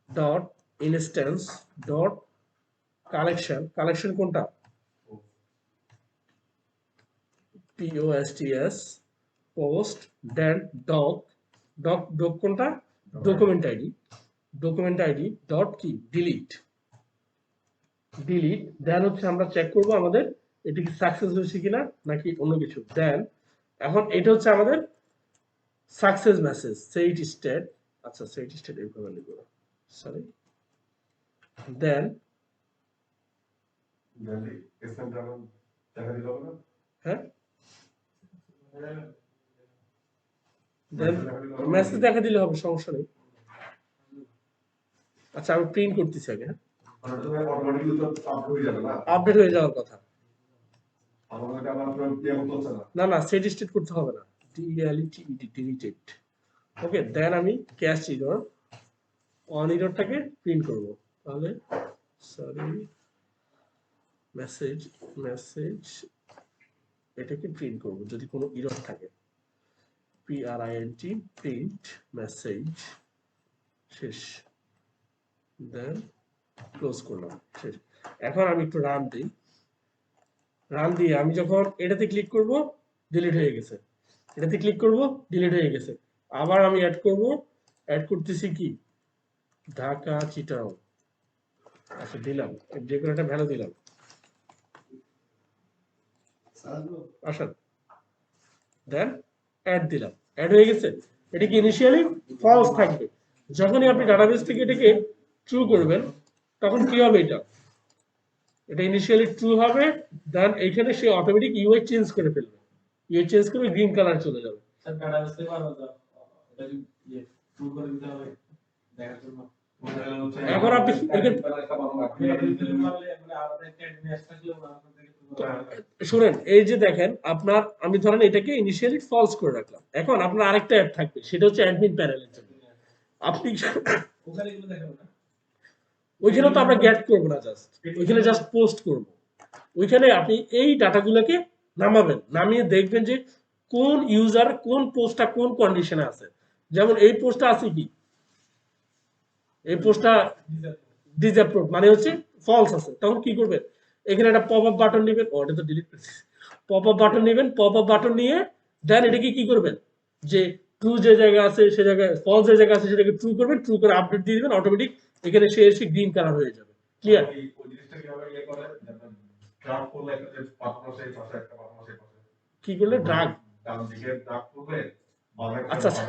Speaker 1: dot instance dot collection, collection কোনটা POSTS post then doc, doc doc কোনটা document ID, document ID dot কি ডিলিট, ডিলিট দেন হচ্ছে আমরা চেক করব আমাদের এটা কি সাকসেস হয়েছে কিনা নাকি অন্য কিছু। দেন এখন এটা হচ্ছে আমাদের সাকসেস মেসেজ সেট স্টেট, আচ্ছা সেট স্টেট এইভাবে লিখব, সরি দেন হ্যাঁ দেন মেসেজ দেখা দিলে হবে, সমস্যা নেই। আচ্ছা আমি প্রিন্ট করতেছি আগে, হ্যাঁ আপডেট হয়ে যাওয়ার কথা, না না সেট স্টেট করতে হবে না, ডিলিটেড। ওকে দেন আমি ক্যাশ ইরর অন ইররটাকে প্রিন্ট করব, তাহলে সরি মেসেজ মেসেজ এটাকে প্রিন্ট করব যদি কোনো ইরর থাকে, PRINT প্রিন্ট মেসেজ শেষ, দেন ক্লোজ করলাম শেষ। এখন আমি একটু রান দিই, রান দিয়ে আমি যখন এটাতে ক্লিক করব ডিলিট হয়ে গেছে, এটাতে ক্লিক করব ডিলিট হয়ে গেছে। আবার আমি অ্যাড করব, অ্যাড করতেছি কি ঢাকা চিটাও, আচ্ছা দিলাম যে কোনো একটা ভ্যালু দিলাম, আসেন দেন অ্যাড দিলাম, অ্যাড হয়ে গেছে। এটা কি ইনিশিয়ালি ফলস থাকবে, যখনই আপনি ডাটাবেস থেকে এটাকে ট্রু করবেন তখন কি হবে, এটা এটা ইনিশিয়ালি ট্রু হবে, দেন এইখানে সে অটোমেটিক ইউআই চেঞ্জ করে ফেলবে, ইউআই চেঞ্জ করে গ্রিন কালার চলে যাবে।
Speaker 2: স্যার ডাটাবেসে পারবো তো এটা কি ট্রু করে দিতে হবে দেখার জন্য,
Speaker 1: এখন আপনি এখানে শুনেন এই যে দেখেন আপনার, আমি ধরেন এটাকে ইনিশিয়ালি ফলস করে রাখলাম, এখন আপনার আরেকটা অ্যাড থাকবে সেটা হচ্ছে অ্যাডমিন প্যানেলের জন্য। আপনি
Speaker 2: ওখানে এগুলো দেখাবো না,
Speaker 1: ওইখানে তো আমরা গেট করব না, জাস্ট ওইখানে জাস্ট পোস্ট করব। ওইখানে আপনি এই ডাটাগুলোকে নামাবেন, নামিয়ে দেখবেন যে কোন ইউজার কোন পোস্টটা কোন কন্ডিশনে আছে। যেমন এই পোস্টটা আছে কি, এই পোস্টটা ডিসঅ্যাপ্রুভ মানে হচ্ছে ফলস আছে, তখন কি করবেন এখানে একটা পপ আপ বাটন নেবেন, ওটা তো ডিলিট করছি, পপ আপ বাটন নেবেন, পপ আপ বাটন নিয়ে দেন এটাকে কি করবেন যে ট্রু যে জায়গা আছে সে জায়গায়, ফলস যে জায়গা আছে সেটাকে ট্রু করবেন, ট্রু করে আপডেট দিয়ে দিবেন, অটোমেটিক এখানে সে এসে গ্রিন কালার হয়ে যাবে। ক্লিয়ার? কি করলে ড্রাগ, আচ্ছা আচ্ছা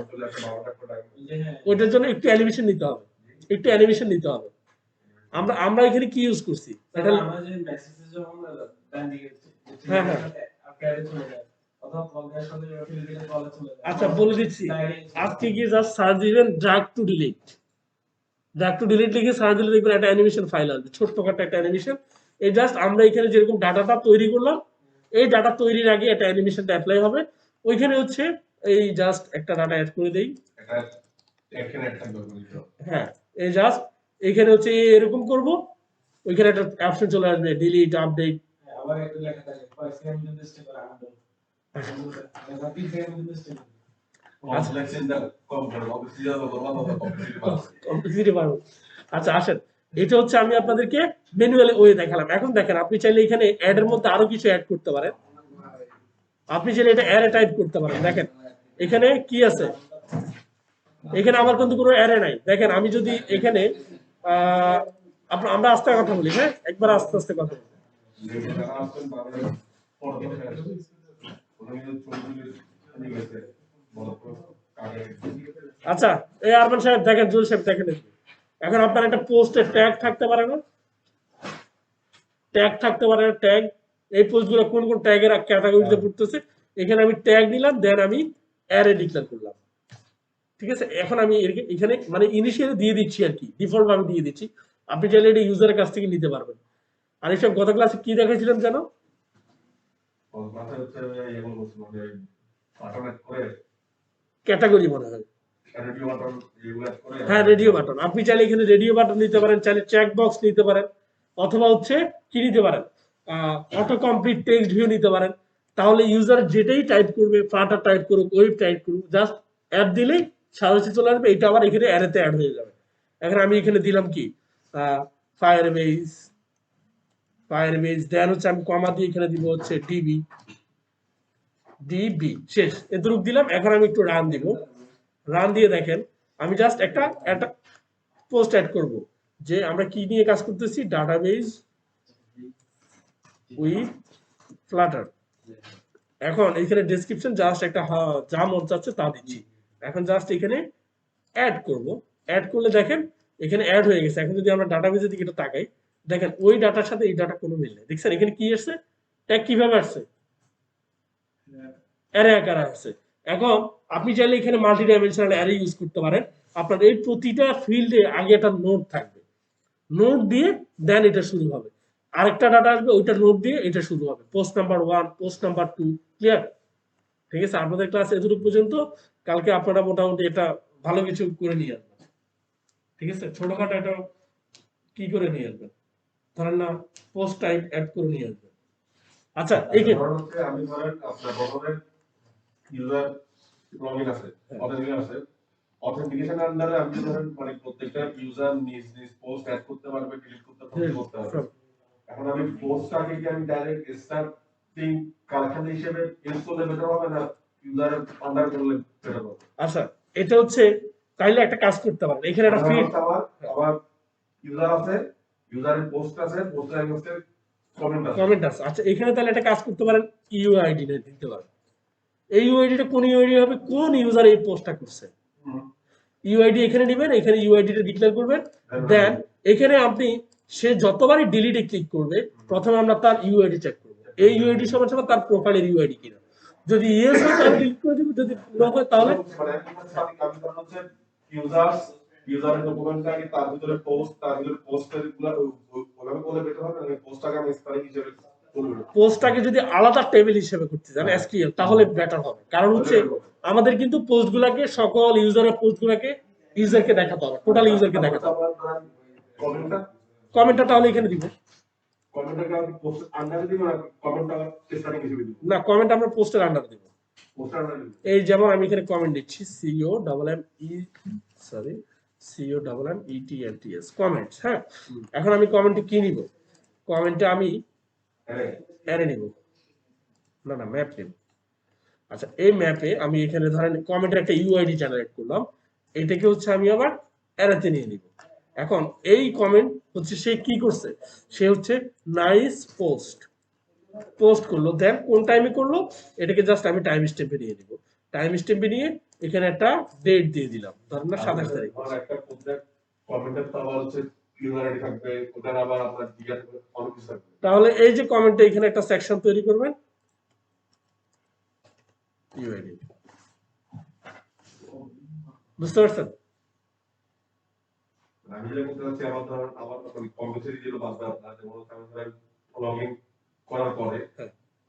Speaker 1: ওইটার জন্য একটু অ্যানিমেশন নিতে হবে, একটু অ্যানিমেশন নিতে হবে। আমরা আমরা এখানে কি ইউজ করছি, এটা
Speaker 2: আমরা যে মেসেজে যখন ডান দিকে
Speaker 1: হ্যাঁ হ্যাঁ
Speaker 2: আপডেট চলে যায় অথবা কলের সাথে ফিল্ডে কলে চলে যায়,
Speaker 1: আচ্ছা বলে দিচ্ছি, আজকে গিয়ে জাস্ট সার্চ দিবেন drug two delete, drug two delete লিখে সার্চ দিলে দেখবেন একটা অ্যানিমেশন ফাইল আসবে, ছোট্টখাটো একটা অ্যানিমেশন। এই জাস্ট আমরা এখানে যেরকম ডাটাটা তৈরি করলাম, এই ডাটা তৈরির আগে একটা অ্যানিমেশনটা অ্যাপ্লাই হবে। ওইখানে হচ্ছে এই জাস্ট একটা ডাটা অ্যাড করে দেই, হ্যাঁ এই জাস্ট এখানে হচ্ছে এরকম করব, ওইখানে একটা অপশন চলে আসবে ডিলিট আপডেট,
Speaker 2: আবার একটু লেখা থাকে 5 সেকেন্ড মধ্যে স্টেপ করে আনবো এটা 3 সেকেন্ড মধ্যে স্টেপ
Speaker 1: কমপ্লিসিটি পারবো। আচ্ছা আসেন এটা হচ্ছে আমি আপনাদেরকে ম্যানুয়ালি ওয়ে দেখালাম। এখন দেখেন আপনি চাইলে এখানে অ্যাড এর মধ্যে আরো কিছু অ্যাড করতে পারেন। আপনি চাইলে এটা অ্যারে টাইপ করতে পারেন। দেখেন এখানে কি আছে, এখানে আমার কিন্তু কোনো অ্যারে নাই। দেখেন আমি যদি এখানে আহ আমরা আস্তে কথা বলি, হ্যাঁ একবার আস্তে আস্তে কথা বলি। আচ্ছা এই আরমান সাহেব দেখেন, জুল সাহেব দেখেন, এখন আপনার একটা পোস্টের ট্যাগ থাকতে পারে না, ট্যাগ থাকতে পারে না, ট্যাগ এই পোস্টগুলো কোন কোন ট্যাগের ক্যাটাগরিতে পড়তেছে, এখানে আমি ট্যাগ নিলাম, দেন আমি অ্যারে ডিক্লেয়ার করলাম। ঠিক আছে, এখন আমি এখানে মানে ইনিশিয়ালি দিয়ে দিচ্ছি আর কি, ডিফল্ট ভাবে দিয়ে দিচ্ছি। আপনি চাইলে এটা ইউজারের কাছ থেকে নিতে পারবেন। আর এইসব গত ক্লাসে কি দেখাইছিলাম জানো? ক্যাটাগরি মনে হয়, হ্যাঁ রেডিও বাটন। আপনি চাইলে এখানে রেডিও বাটন নিতে পারেন, চাইলে চেক বক্স নিতে পারেন, অথবা হচ্ছে কি নিতে পারেন, অটো কমপ্লিট টেক্সট ভিউ নিতে পারেন। তাহলে ইউজার যেটাই টাইপ করবে, ফ্লাটার টাইপ করুক, ওয়েব টাইপ করুক, জাস্ট অ্যাপ দিলেই সাজেশন চলে আসবে, এটা আবার এখানে অ্যারেতে অ্যাড হয়ে যাবে। এখন আমি এখানে দিলাম কি ফায়ারবেস, ফায়ারবেস, দেন হচ্ছে আমি কমা দিয়ে এখানে দিব হচ্ছে ডিবি, ডিবি শেষ, এতটুকু দিলাম। এখন আমি একটু রান দিব, রান দিয়ে দেখেন আমি জাস্ট একটা পোস্ট অ্যাড করব যে আমরা কি নিয়ে কাজ করতেছি, ডাটাবেজ উইথ ফ্লাটার। এখন এখানে ডেসক্রিপশন জাস্ট একটা যা মন চাচ্ছে তা দিচ্ছি। এখন জাস্ট এখানে অ্যাড করব, অ্যাড করলে দেখেন এখানে অ্যাড হয়ে গেছে। এখন যদি আমরা ডাটাবেজের দিকে একটু তাকাই, দেখেন ওই ডাটার সাথে এই ডাটা কোনো মিল নেই। দেখছেন এখানে কি আসছে, ট্যাগ কিভাবে আসছে, অ্যারে আকারে আসছে। এখন আপনি চাইলে এখানে মাল্টি ডাইমেনশনাল অ্যারে ইউজ করতে পারেন। আপনার এই প্রতিটা ফিল্ডে আগে একটা নোড থাকবে, নোড দিয়ে দেন এটা শুরু হবে, আরেকটা ডাটা আসবে ওইটা নোড দিয়ে এটা শুরু হবে, post number 1, post number 2, clear? ঠিক আছে, আপনাদের ক্লাস এতটুকু পর্যন্ত। কালকে আপনারা মোটামুটি এটা ভালো কিছু করে নিয়ে আসবেন। ঠিক আছে, ছোটখাটো একটা কি করে নিয়ে আসবেন, ধরেন না পোস্ট টাইপ অ্যাড করে নিয়ে আসবেন। আচ্ছা এই
Speaker 3: আমি ধরেন আপনার বর্তমানে ইউজার লগইন আছে, অথেন্টিকেশন আছে, অথেন্টিকেশনের আন্ডারে আমি ধরেন মানে প্রত্যেকটা ইউজার নিজ নিজ পোস্ট অ্যাড করতে পারবে, ডিলিট করতে পারবে। এখন আমি পোস্টটাকে কি আমি ডাইরেক্ট স্টার্টিং কালেকশন হিসেবে ইউজ করলে বেটার হবে না ইউজারের আন্ডার করলে বেটার হবে?
Speaker 1: আচ্ছা এটা হচ্ছে তাইলে একটা কাজ করতে পারেন, এখানে একটা ফিল্ড
Speaker 3: আবার ইউজার আছে, ইউজারের পোস্ট আছে, পোস্টের এগেইনস্টে কমেন্ট আছে,
Speaker 1: কমেন্ট আছে। আচ্ছা এখানে তাহলে একটা কাজ করতে পারেন, ইউআইডি দিতে পারেন। এই ইউআইডিটা কোন ইউআইডি হবে, কোন ইউজার এই পোস্টটা করছে, ইউআইডি এখানে নেবেন, এখানে ইউআইডিটা ডিক্লেয়ার করবেন। দেন এখানে আপনি সে যতবারই ডিলিটে ক্লিক করবে, প্রথমে আমরা তার ইউআইডি চেক করব, এই ইউআইডি সমান সমান তার প্রোফাইলের ইউআইডি কিনা। যদি ইয়েস হয় তাহলে ডিলিট করে দিব, যদি নো হয় তাহলে
Speaker 3: ইউজারের ডকুমেন্টটাকে তার ভিতরে পোস্ট, তার ভিতরে পোস্টের গুলো ওভাবে বলে বেটার হবে না পোস্টটাকে আমি স্টাইল হিসেবে করব।
Speaker 1: পোস্টটাকে যদি আলাদা টেবিল হিসেবে করতে চান এসকিউএল, তাহলে বেটার হবে। কারণ হচ্ছে আমাদের কিন্তু পোস্টগুলোকে, সকল ইউজারের পোস্টগুলোকে ইউজারকে দেখাতে হবে, টোটাল ইউজারকে দেখাতে হবে। কমেন্টটা তাহলে এখানে দিব না, কমেন্ট আমরা পোস্টের আন্ডার দিব। এই যেমন আমি এখানে কমেন্ট দিচ্ছি COMMETS কমেন্টস। হ্যাঁ এখন আমি কমেন্টে কি নিব, কমেন্টে আমি অ্যারে নিব, না ম্যাপ নিব। আচ্ছা এই ম্যাপে আমি এখানে ধরেন কমেন্টের একটা ইউআইডি জেনারেট করলাম, এটাকে হচ্ছে আমি আবার অ্যারেতে নিয়ে নিব। এখন এই কমেন্ট হচ্ছে সে কি করছে, সে হচ্ছে নাইস পোস্ট করলো, দেন কোন টাইমে করলো এটাকে জাস্ট আমি টাইম স্ট্যাম্পে নিয়ে নিব। টাইম স্ট্যাম্পে নিয়ে এখানে একটা ডেট দিয়ে দিলাম, ধরেন না 27 তারিখ।
Speaker 3: একটা কমেন্টের পাওয়ার হচ্ছে ইউআইডি থাকবে, ওটার আবার আপনার ডিএল অনেক কিছু থাকবে।
Speaker 1: তাহলে এই যে কমেন্টে এখানে একটা সেকশন তৈরি করবেন, ইউআইডি, বুঝতে পারছেন?
Speaker 3: আমি যেটা করতে চাচ্ছি আমার ধরেন আমার কম্পালসারি যেগুলো বাদ আপনার যেমন আমি ধরেন লগইন করার পরে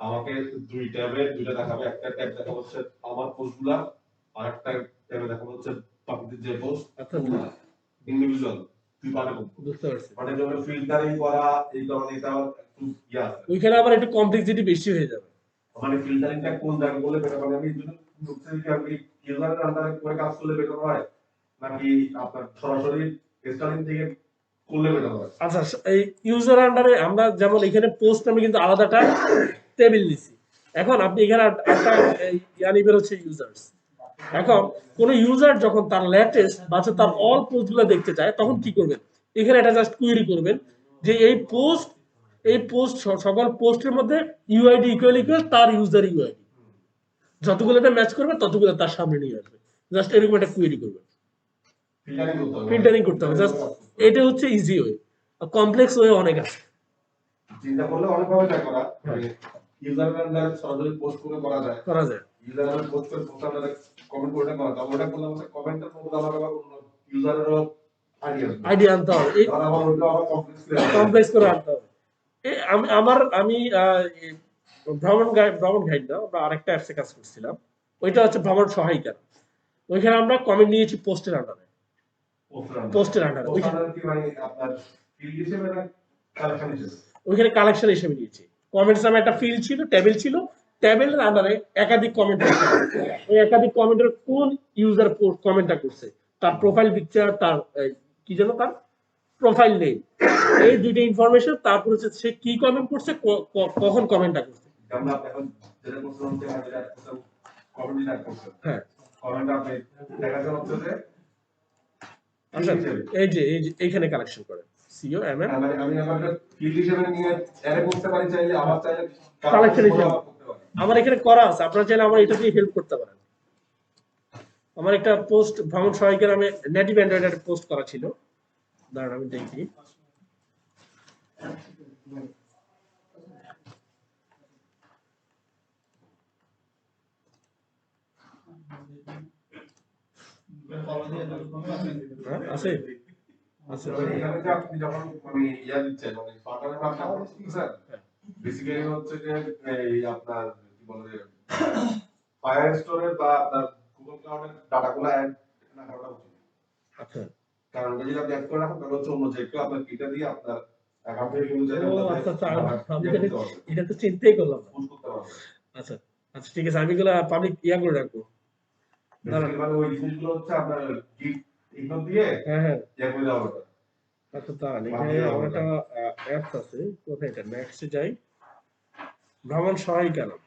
Speaker 3: আমাকে দুই ট্যাবে দুইটা দেখাবে, একটা ট্যাব দেখাবো হচ্ছে আমার পোস্টগুলা, আর একটা ট্যাবে দেখাবো হচ্ছে বাকিদের যে পোস্ট ইন্ডিভিজুয়াল তুই পাঠাবো। বুঝতে পারছি, মানে যখন ফিল্টারিং করা এই কারণে এটা একটু ইয়া আছে,
Speaker 1: ওইখানে আবার একটু কমপ্লেক্সিটি বেশি হয়ে যাবে।
Speaker 3: মানে ফিল্টারিংটা কোন জায়গায় বলে বেটার, মানে আমি যদি আমি ইউজারের আন্ডারে করে কাজ করলে বেটার হয় নাকি আপনার সরাসরি স্টার্টিং থেকে করলে বেটার হয়।
Speaker 1: আচ্ছা, এই ইউজার আন্ডারে আমরা যেমন এখানে পোস্ট নামে কিন্তু আলাদাটা টেবিল নিছি। এখন আপনি এখানে একটা ইয়ানি বের হচ্ছে ইউজার্স। এখন কোন ইউজার যখন তার লেটেস্ট বা তার অল পোস্টগুলো দেখতে চায় তখন কি করবেন? এখানে এটা জাস্ট কুয়েরি করবেন যে এই পোস্ট সকল পোস্টের মধ্যে ইউআইডি ইকুয়াল তার ইউজার ইউআইডি যতগুলো এটা ম্যাচ করবে ততগুলো তার সামনে নিয়ে আসবে। জাস্ট এরকম একটা কুয়েরি করবেন, ফিল্টারিং করতে হবে। জাস্ট এটা হচ্ছে ইজি ওয়ে, কমপ্লেক্স ওয়ে অনেক আছে।
Speaker 3: চিন্তা করলে অনেক ভাবে যায় করা, ইউজারের সরাসরি পোস্ট করে করা যায়, ইউজারের পোস্ট করে পোস্ট আন্ডারে কমেন্ট করে করা যায়। ওটা করলে আমাদের কমেন্টের মধ্যে আবার অন্য ইউজারেরও
Speaker 1: আইডিয়া আনতে হবে,
Speaker 3: আর আবার ওটা আবার
Speaker 1: কমপ্লেক্স করে আনতে হবে। আমি ভ্রমণ গাইড না, আমরা আরেকটা অ্যাপসে কাজ করছিলাম, ওইটা হচ্ছে ভ্রমণ সহায়িকা। ওইখানে আমরা কমেন্ট নিয়েছি পোস্টের আন্ডারে, ওইখানে কালেকশন হিসেবে নিয়েছি। কমেন্টস নামে একটা ফিল্ড ছিল, টেবিল ছিল, টেবিলের আন্ডারে একাধিক কমেন্ট, ওই একাধিক কমেন্টের কোন ইউজার কমেন্টটা করছে, তার প্রোফাইল পিকচার, তার কি যেন তার প্রোফাইল নেম, এই দুইটা ইনফরমেশন, তারপর হচ্ছে সে কি কমেন্ট করছে, কখন কমেন্টটা করছে। হ্যাঁ, এই যে এইখানে কালেকশন করে সিও এমএম,
Speaker 3: আমি আমার ফিল্ড হিসেবে নিয়ে অ্যাড করতে পারি, চাইলে আমার চাইলে
Speaker 1: কালেকশন হিসেবে আমার এখানে করা আছে, আপনারা চাইলে আমার এটা দিয়ে হেল্প করতে পারেন। আমার একটা পোস্ট ভ্রমণ সহায়িকার নামে নেটিভ অ্যান্ড্রয়েড একটা পোস্ট করা ছিল, দাঁড়ান আমি দেখি। আছে আছে
Speaker 3: এখানে যে আপনি যখন মানে ইয়া দিচ্ছেন, মানে সরকারের মাধ্যমে আপনি স্যার বেসিক্যালি হচ্ছে যে এই আপনার কি বলে ফায়ার স্টোরের বা আপনার গুগল ক্লাউডের ডাটাগুলো অ্যাড না করা উচিত।
Speaker 1: আচ্ছা,
Speaker 3: কারণ যদি আপনি অ্যাড করে রাখেন তাহলে হচ্ছে অন্য যে কেউ আপনার কিটা দিয়ে আপনার অ্যাকাউন্টে ইউজ করে
Speaker 1: আচ্ছা, আমি এটা তো চিন্তাই করলাম না।
Speaker 3: পুশ করতে পারবে।
Speaker 1: আচ্ছা আচ্ছা, ঠিক আছে, আমি এগুলো পাবলিক ইয়া করে রাখবো।
Speaker 3: মানে ওই জিনিসগুলো হচ্ছে আপনার গিট ইগনোর দিয়ে
Speaker 1: হ্যাঁ
Speaker 3: ইয়া করে দেওয়া হবে।
Speaker 1: আচ্ছা, দাঁড়ান, এখানে আমার একটা অ্যাপস আছে, কোথায় এটা, নেক্সটে যাই, ভ্রমণ সহায়িকা নাম,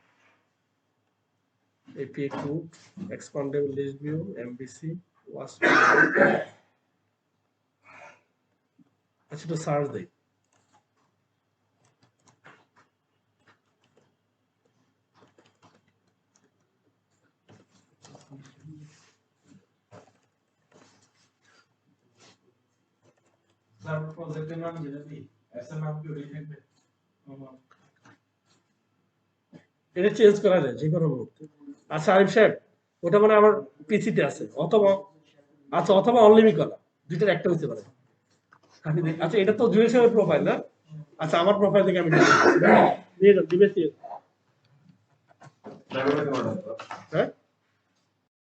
Speaker 1: API Group, Expandable List View, MVC, WASP। আচ্ছা, তো সার্চ দেই।
Speaker 2: স্যার প্রজেক্টের নাম যেটা দিই, এসএম নাম কি ওই থাকবে?
Speaker 1: এটা চেঞ্জ করা যায় যে কোনো মুহূর্তে। আচ্ছা আরিফ সাহেব, ওটা মানে আমার পিসিতে আছে, অথবা অনলিমি করা, দুইটার একটা হইতে পারে। আচ্ছা, এটা তো জুয়েল সাহেবের প্রোফাইল না? আচ্ছা, আমার প্রোফাইল থেকে আমি নিয়ে যান, দিবে। হ্যাঁ,